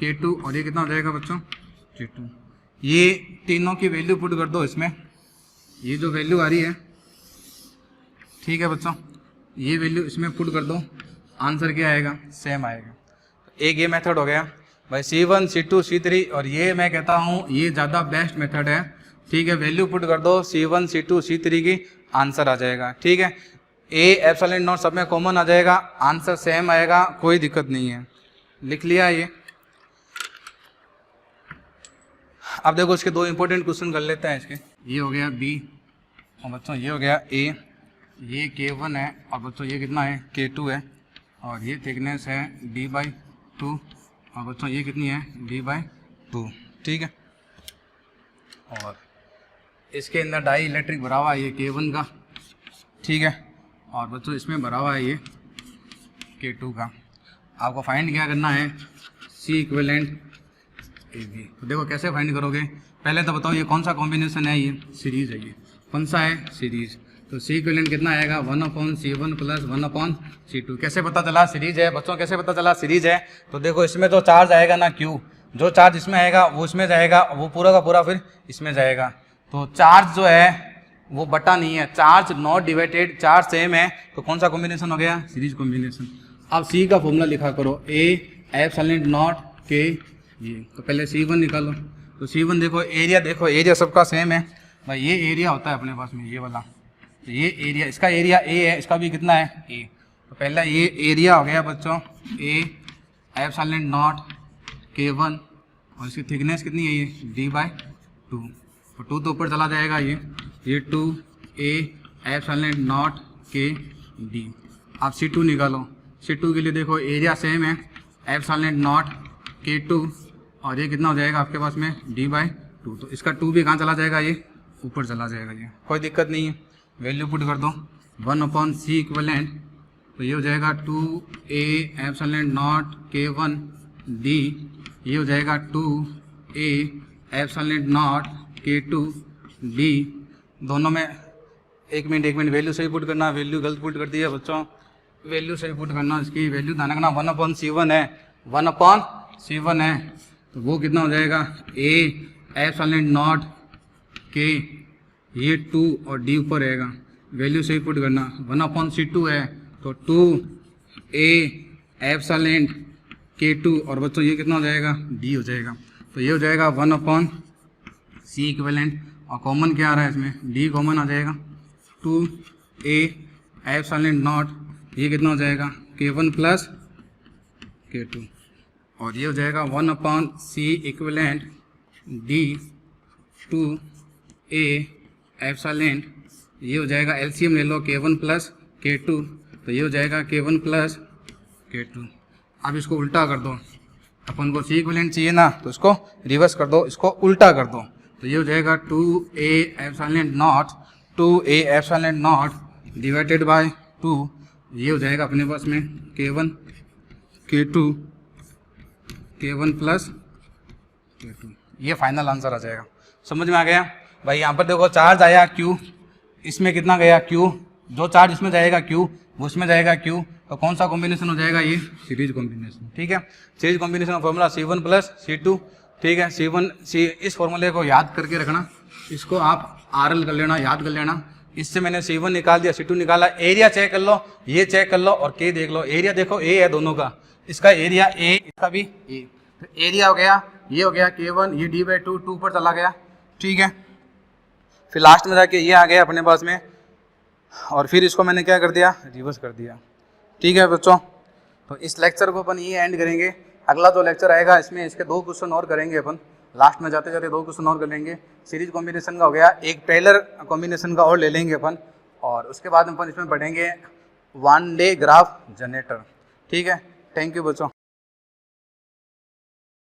K2 और ये कितना हो जाएगा बच्चों K2। ये तीनों की वैल्यू पुट कर दो इसमें, ये जो वैल्यू आ रही है, ठीक है बच्चों, ये वैल्यू इसमें पुट कर दो, आंसर क्या आएगा, सेम आएगा। एक ये मेथड हो गया भाई C1 C2 C3, और ये मैं कहता हूँ ये ज़्यादा बेस्ट मेथड है। ठीक है, वैल्यू पुट कर दो C1 C2 C3 की, आंसर आ जाएगा। ठीक है, A एप्सिलॉन नॉट सब में कॉमन आ जाएगा, आंसर सेम आएगा, कोई दिक्कत नहीं है। लिख लिया ये। अब देखो इसके दो इंपॉर्टेंट क्वेश्चन कर लेते हैं इसके। ये हो गया B और बच्चों ये हो गया A। ये K1 है और बच्चों ये कितना है K2 है, और ये थिकनेस है D/2 और बच्चों ये कितनी है D/2। ठीक है, और इसके अंदर डाई इलेक्ट्रिक भरा हुआ है ये K1 का। ठीक है, और बच्चों इसमें भरा हुआ है ये K2 का। आपको फाइंड क्या करना है, C इक्विवेलेंट AB। तो देखो कैसे फाइंड करोगे, पहले तो बताओ ये कौन सा कॉम्बिनेशन है, ये सीरीज है, ये कौन सा है सीरीज। तो C इक्विवेलेंट कितना आएगा 1/C1 प्लस 1/C2। कैसे पता चला सीरीज है बच्चों, कैसे पता चला सीरीज है, तो देखो इसमें जो चार्ज आएगा ना Q, जो चार्ज इसमें आएगा वो इसमें जाएगा, वो पूरा का पूरा फिर इसमें जाएगा। तो चार्ज जो है वो बटा नहीं है, charge not divided, charge same है, तो कौन सा कॉम्बिनेशन हो गया, सीरीज कॉम्बिनेशन। अब C का फॉर्मूला लिखा करो A एप्सिलॉन नॉट K ये। तो पहले C1 निकालो। तो C1 देखो एरिया सबका सेम है भाई, ये एरिया होता है अपने पास में ये वाला। तो ये एरिया, इसका एरिया A है, इसका भी कितना है A। तो पहला ये एरिया हो गया बच्चों A एप्सिलॉन नॉट K1, और इसकी थिकनेस कितनी है ये D/2। तो 2 तो ऊपर चला जाएगा ये 2A epsilon not K D। आप C2 निकालो। C2 के लिए देखो एरिया सेम है एप्सिलॉन नॉट K2, और ये कितना हो जाएगा आपके पास में D/2। तो इसका 2 भी कहाँ चला जाएगा, ये ऊपर चला जाएगा, ये कोई दिक्कत नहीं है। वैल्यू पुट कर दो 1/C इक्विवेलेंट, तो ये हो जाएगा 2A epsilon not K1 D। ये हो जाएगा 2A epsilon not K2 D। दोनों में एक मिनट वैल्यू सही पुट करना, वैल्यू गलत पुट कर दी है बच्चों, वैल्यू सही पुट करना। इसकी वैल्यू ध्यान रखना 1/C1 है, 1/C1 है, तो वो कितना हो जाएगा A एप्सिलॉन नॉट K, ये 2 और D ऊपर रहेगा, वैल्यू सही पुट करना। 1/C2 है तो 2A एप्सिलॉन K2, और बच्चों ये कितना हो जाएगा D हो जाएगा। तो ये हो जाएगा 1/C इक्विवेलेंट, और कॉमन क्या आ रहा है इसमें, D कॉमन आ जाएगा। 2A एप्सिलॉन नॉट, ये कितना हो जाएगा K1 प्लस K2, और ये हो जाएगा 1/C equivalent D 2A epsilon, ये हो जाएगा एलसीएम ले लो K1 प्लस K2, तो ये हो जाएगा K1 प्लस K2। अब इसको उल्टा कर दो, अपन को सी इक्विवेलेंट चाहिए ना, तो इसको रिवर्स कर दो, इसको उल्टा कर दो, तो ये हो जाएगा 2a epsilon not 2a epsilon not divided by 2, ये हो जाएगा अपने पास में k1 k2 k1 plus k2, ये फाइनल आंसर आ जाएगा। समझ में आ गया भाई? यहाँ पर देखो चार्ज आया q, इसमें कितना गया q, जो चार्ज इसमें जाएगा q वो उसमें जाएगा q, तो कौन सा कॉम्बिनेशन हो जाएगा? ये सीरीज कॉम्बिनेशन। ठीक है, सीरीज कॉम्बिनेशन का फॉर्मूला C1 प्लस C2। ठीक है, इस फॉर्मूले को याद करके रखना, इसको आप RL कर लेना, याद कर लेना। इससे मैंने C1 निकाल दिया, C2 निकाला, एरिया चेक कर लो, ये चेक कर लो और K देख लो। एरिया देखो A है दोनों का, इसका एरिया A, इसका भी A, तो एरिया हो गया, ये हो गया K1, ये D/2 2 पर चला गया। ठीक है, फिर लास्ट में जाके ये आ गया अपने पास में, और फिर इसको मैंने क्या कर दिया? रिवर्स कर दिया। ठीक है बच्चों, तो इस लेक्चर को अपन ये एंड करेंगे। अगला जो लेक्चर आएगा इसमें इसके 2 क्वेश्चन और करेंगे अपन, लास्ट में जाते जाते 2 क्वेश्चन और कर लेंगे। सीरीज कॉम्बिनेशन का हो गया, एक टेलर कॉम्बिनेशन का और ले लेंगे अपन, और उसके बाद अपन इसमें पढ़ेंगे वन डे ग्राफ जनरेटर। ठीक है, थैंक यू बच्चों।